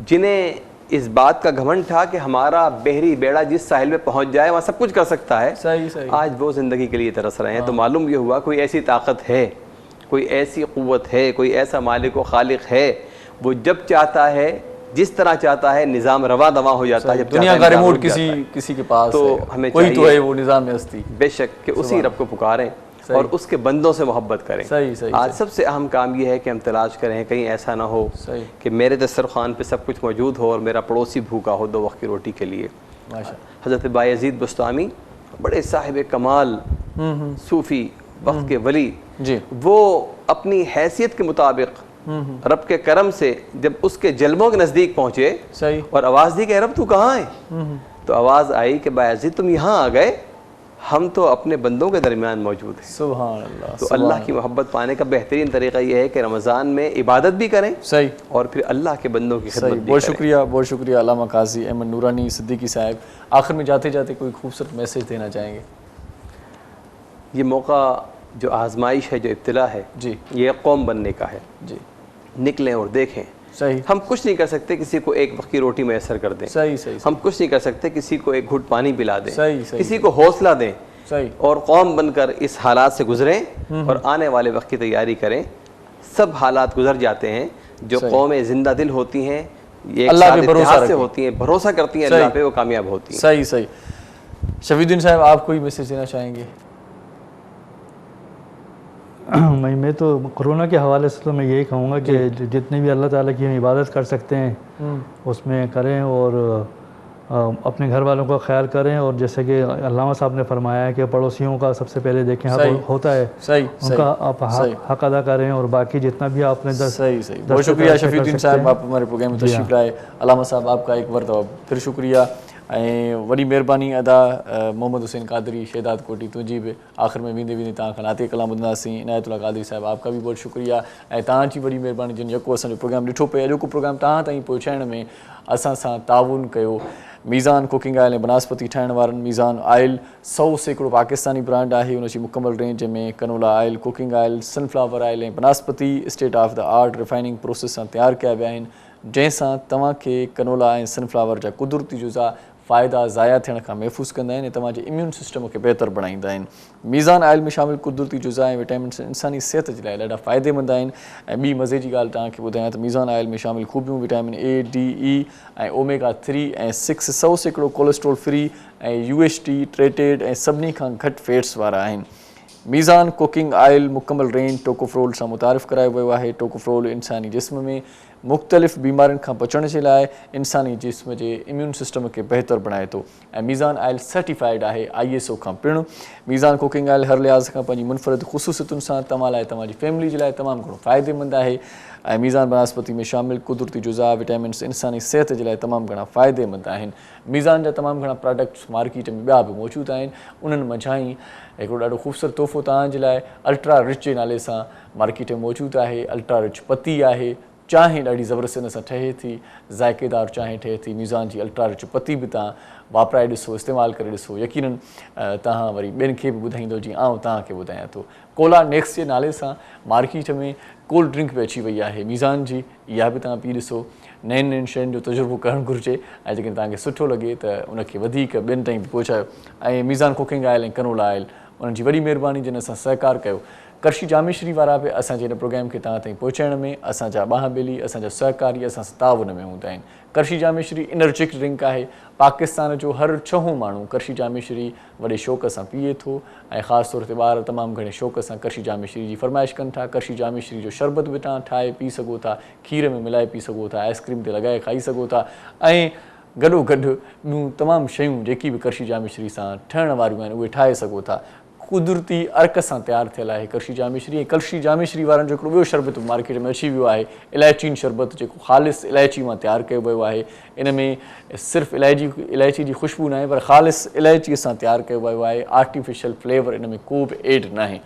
जिन्हें इस बात का घमंड था कि हमारा बहरी बेड़ा जिस साहिल में पहुंच जाए वहाँ सब कुछ कर सकता है, सही। आज वो ज़िंदगी के लिए तरस रहे हैं। तो मालूम ये हुआ कोई ऐसी ताकत है, कोई ऐसी क़ुव्वत है, कोई ऐसा मालिक व खालिक है, वो जब चाहता है, जिस तरह चाहता है, निज़ाम रवा दवा हो जाता है। जब दुनिया का रिमोट किसी के पास तो है, हमें कोई चाहिए तो है वो निज़ाम हस्ती, बेशक कि उसी रब को पुकारें और उसके बंदों से मोहब्बत करें। सही। आज सबसे अहम काम यह है कि हम तलाश करें कहीं ऐसा ना हो कि मेरे दस्तरखान पे सब कुछ मौजूद हो और मेरा पड़ोसी भूखा हो 2 वक्त की रोटी के लिए। हज़रत बायज़ीद बुस्तामी बड़े साहिब कमाल सूफ़ी, वक्त के वली, वो अपनी हैसियत के मुताबिक रब के करम से जब उसके जल्बों के नज़दीक पहुँचे और आवाज़ दी कि रब तू कहाँ है, तो आवाज़ आई कि बायज़ीद तुम यहाँ आ गए, हम तो अपने बंदों के दरमियान मौजूद हैं। सुभान अल्लाह। तो अल्लाह की मोहब्बत पाने का बेहतरीन तरीका यह है कि रमज़ान में इबादत भी करें, सही, और फिर अल्लाह के बंदों की खिदमत भी करें। बहुत शुक्रिया अल्लामा काजी अहमद नूरानी सिद्दीकी साहब। आखिर में जाते जाते कोई खूबसूरत मैसेज देना चाहेंगे? ये मौका जो आजमाइश है, जो इब्तिला है जी, ये कौम बनने का है जी। निकलें और देखें। सही। हम कुछ नहीं कर सकते किसी को एक वक्त की रोटी मैसर कर दें, सही। हम कुछ नहीं कर सकते किसी को एक घुट पानी पिला दें, सही। किसी को हौसला दें, सही। और कौम बनकर इस हालात से गुजरें और आने वाले वक्त की तैयारी करें। सब हालात गुजर जाते हैं, जो कौमें जिंदा दिल होती हैं یہ ایک اللہ ساتھ پہ بھروسہ اتحاد سے رکھیں. ہوتی ہیں, بھروسہ کرتی ہیں اللہ پہ, وہ کامیاب ہوتی ہیں. صحیح صحیح. شفیع الدین صاحب آپ کوئی میسج دینا چاہیں گے؟ میں تو کرونا کے حوالے سے تو میں یہی کہوں گا کہ جتنی بھی اللہ تعالیٰ کی ہم عبادت کر سکتے ہیں اس میں کریں, اور اپنے گھر والوں کا خیال کریں, اور جیسے کہ علامہ صاحب نے فرمایا ہے کہ پڑوسیوں کا سب سے پہلے دیکھیں حق ہوتا ہے, ان کا آپ حق ادا کریں, اور باقی جتنا بھی آپ نے صحیح. بہت شکریہ شفیع الدین صاحب, آپ ہمارے پروگرام میں تشریف لائے. علامہ صاحب آپ کا ایک مرتبہ پھر شکریہ. وڈی مہربانی ادا محمد حسین قادری شہداد کوٹی تجھی بھی آخر میں ویندے ویندے تاں کھا نعت کلام ॿुधंदासीं. عنایت اللہ قادری صاحب آپ کا بھی بہت شکریہ, ऐं तव्हांजी वॾी महिरबानी जिन जेको असांजो प्रोग्राम ॾिठो पिए. अॼोको प्रोग्राम तव्हां ताईं पहुचाइण में असां सां ताउन कयो मीज़ान कुकिंग ऑयल ऐं बनस्पति ठाहिण वारनि. मीज़ान ऑयल 100% पाकिस्तानी ब्रांड आहे. उनजी मुकमल रेंज में canola oil, cooking oil, sunflower oil ऐं बनस्पति state of the art refining process सां तयारु कया विया आहिनि, जंहिंसां तव्हांखे कनोला ऐं सनफ्लावर जा कुदरती जुज़ा फ़ाइदा ज़ाया थियण खां महफ़ूज़ कंदा आहिनि ऐं तव्हांजे इम्यून सिस्टम खे बहितर बणाईंदा आहिनि. मीज़ान ऑयल में शामिल कुदरती जुज़ा ऐं विटामिन्स इंसानी सिहत जे लाइ ॾाढा फ़ाइदेमंद आहिनि. ऐं ॿी मज़े जी ॻाल्हि तव्हांखे ॿुधायां त मीज़ान ऑयल में शामिल ख़ूबियूं विटामिन A, D, E ऐं ओमेगा 3 ऐं 6 100% कोलेस्ट्रोल फ्री ऐं UHT ट्रेटेड ऐं सभिनी खां घटि फैट्स वारा आहिनि. मीज़ान कुकिंग ऑयल मुकमल रेंज टोकोफ्रोल सां मुतारिफ़ करायो वियो आहे. टोकोफ्रोल इंसानी जिस्म में मुख़्तलिफ़ बीमारियुनि खां बचण जे लाइ इंसानी जिस्म जे इम्यून सिस्टम खे बहितर बणाए थो. ऐं मीज़ान ऑयल सर्टिफाइड आहे ISO खां पिणु. मीज़ान कुकिंग ऑयल हर लिहाज़ खां पंहिंजी मुनफ़रिद ख़ुसूसियतुनि सां तव्हां लाइ, तव्हांजी फैमिली जे लाइ तमामु घणो फ़ाइदेमंद आहे. ऐं मीज़ान बनस्पति में शामिल कुदरती जुज़ा विटामिन्स इंसानी सिहत जे लाइ तमामु घणा फ़ाइदेमंद आहिनि. मीज़ान जा तमामु घणा प्रोडक्ट्स मार्केट में ॿिया बि मौजूदु आहिनि. उन्हनि मंझां ई हिकिड़ो ॾाढो ख़ूबसूरत तोहफ़ो तव्हांजे लाइ अल्ट्रा रिच जे नाले सां मार्केट में मौजूदु आहे. अल्ट्रा रिच पती आहे. चांहि ॾाढी ज़बरदस्त हिन सां ठहे थी, ज़ाइक़ेदार चांहि ठहे थी. मीज़ान जी अल्ट्रा रिच पती बि तव्हां वापराए ॾिसो, इस्तेमालु करे ॾिसो, यकीनन तव्हां वरी ॿियनि खे बि ॿुधाईंदो जीअं आउं तव्हांखे ॿुधायां थो. कोला नेक्स जे नाले सां मार्केट में कोल्ड ड्रिंक बि अची वई आहे मीज़ान जी, इहा बि तव्हां पी ॾिसो. नयुनि नयुनि शयुनि जो तजुर्बो करणु घुरिजे ऐं जेकॾहिं तव्हांखे सुठो लॻे त उनखे वधीक ॿियनि ताईं बि पहुचायो. ऐं मीज़ान कुकिंग ऑयल ऐं कनोला ऑयल उन्हनि जी वॾी महिरबानी जिन सां सहकार कयो. करशी जामेश्वरी वारा बि असांजे हिन प्रोग्राम खे तव्हां ताईं पहुचाइण में असांजा ॿांहबेली, असांजा सहकारी असां सां ताउन में हूंदा आहिनि. करशी जामेश्वरी एनर्जिक ड्रिंक आहे. पाकिस्तान जो हर 6हों माण्हू करशी जामेश्वरी वॾे शौक़ सां पीए थो ऐं ख़ासि तौर ते ॿार तमामु घणे शौक़ सां करशी जामेश्वरी जी फरमाइश कनि था. करशी जामेश्वरी जो शरबत बि तव्हां ठाहे पी सघो था, खीर में मिलाए पी सघो था, आइस्क्रीम ते लॻाए खाई सघो था. ऐं गॾो गॾु ॿियूं तमामु शयूं जेकी बि करशी जामेश्वरी सां ठहण वारियूं आहिनि उहे ठाहे सघो था. कुदरती अर्क सां तयारु थियल आहे करशी जामेश्वरी. ऐं करशी जामेश्वरी वारनि जो हिकिड़ो ॿियो शरबत मार्केट में अची वियो आहे, इलायचीन शरबत, जेको ख़ालिस इलायची मां तयारु कयो वियो आहे. इन में सिर्फ़ु इलायची जी ख़ुशबू न आहे पर ख़ालिस इलायचीअ सां तयारु कयो वियो आहे. आर्टिफिशियल फ्लेवर इन में को बि एड न आहे.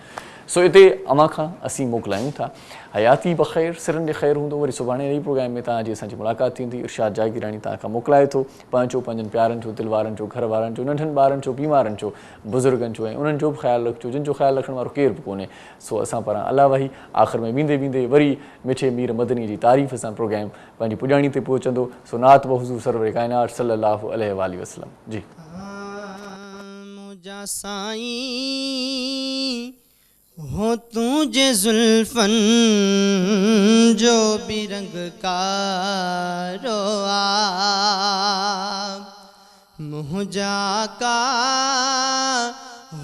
सो हिते अमां खां असीं मोकिलायूं था. हयाती बख़ैर, सिरनि ॾे ख़ैरु हूंदो. वरी सुभाणे नई प्रोग्राम में तव्हांजी असांजी मुलाक़ात थींदी. इरशाद जागीरानी तव्हां खां मोकिलाए थो. पंहिंजो, पंहिंजनि प्यारनि जो, दिलि वारनि जो, घर वारनि जो, नंढनि ॿारनि जो, बीमारनि जो, बुज़ुर्गनि जो ऐं उन्हनि जो बि ख़्यालु रखिजो जिन जो ख़्यालु रखण वारो केर बि कोन्हे. सो असां पारां अला वही आख़िर में वेंदे वेंदे वरी मिठे मीर मदनी जी तारीफ़ सां प्रोग्राम पंहिंजी पुॼाणी ते पहुचंदो. सो नात व हुज़ूर सरवर काइनात सल्लल्लाहु अलैहि वसल्लम. जी मुझा साईं हो तुझे जुल्फन जो भी रंग का रोआ मुझा का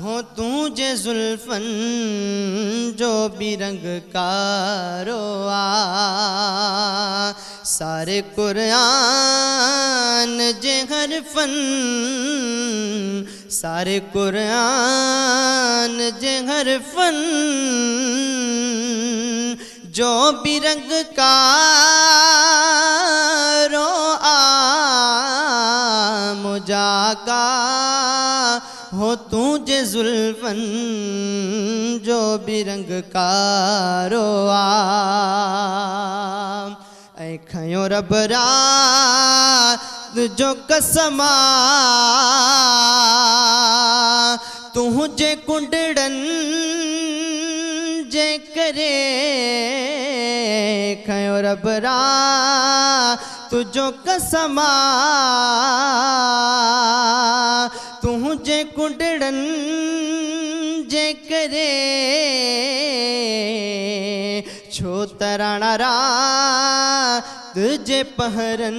हो तुझे जुल्फन जो भी रंग का रोआ सारे कुरान जे हर फन सारे कुरान जे हर फन जो भी रंग का रोआ मुझा का हो तुझे जुल्फन जो भी रंग का रोआ ऐ खयो रब रात जो कसमा तुझे कुंडड़न जे करे खयो रब रात तुझो कसमा तुझे कुंडड़न जे करे छो तराणा रा تجھے پہرن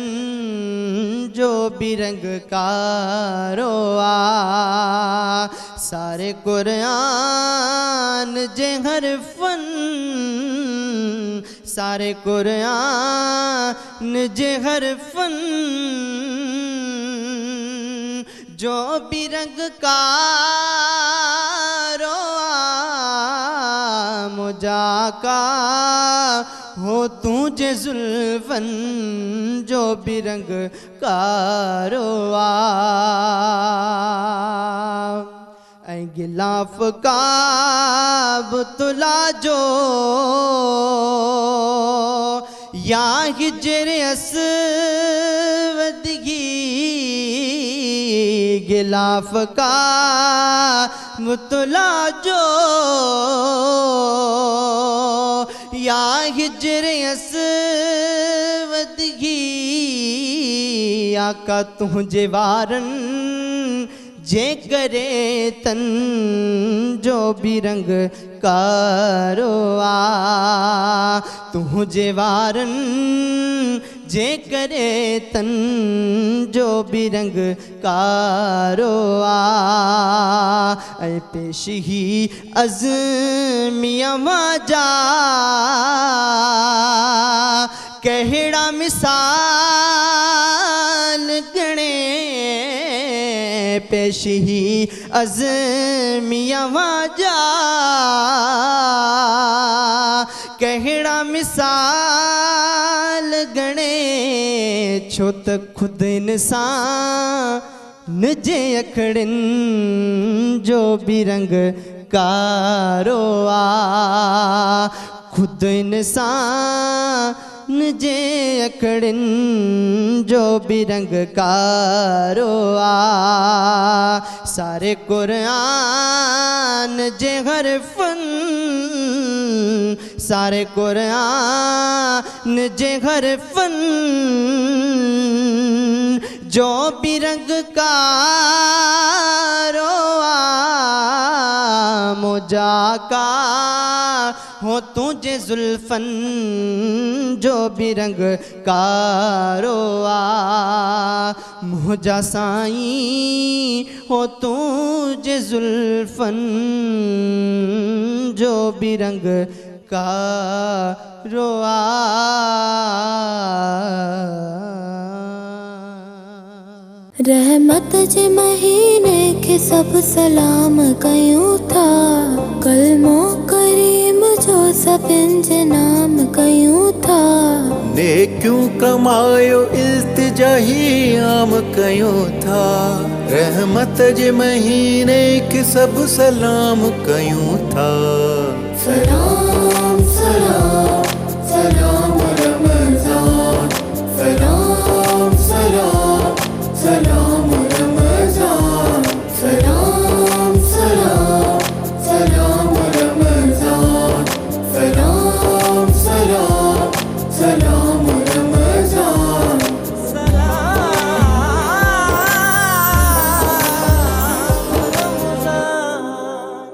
جو بھی رنگ کارو آ سارے قرآن جے ہر فن سارے قرآن جے ہر فن جو بھی رنگ کارو آ مجا کا ہو تجھے زلفن جو بھی رنگ کارو آ اے غلاف کعب تلا جو یا ہجر اسودگی غلاف کعب تلا جو یا ہجر اسودگی آقا تجھے وارن جے کرے تن جو بھی رنگ کارو آ تجھے وارن جے کرے تن جو بھی رنگ کارو آ اے پیش ہی عزمیہ واجا کہڑا مثال گنے پیش ہی عزمیہ واجا کہڑا مثال گنے چھو تک خود انسان جے اکھڑن جو بھی رنگ کارو آ خود انسان جے اکھڑن جو بھی رنگ کارو آ سارے قرآن جے ہر فن سارے قرآن جے ہر فن جو بھی رنگ کارو آ مجا کا ہو تجھے زلفن جو بھی رنگ کارو آ مجا سائیں ہو تجھے زلفن جو بھی رنگ کارو آ رحمت جے مہینے کے سب سلام کیوں تھا کلمو کریم جو سب جے نام کیوں تھا نیکیوں کمایو التجاہی عام کیوں تھا رحمت جے مہینے کے سب سلام کیوں تھا سلام سلام سلام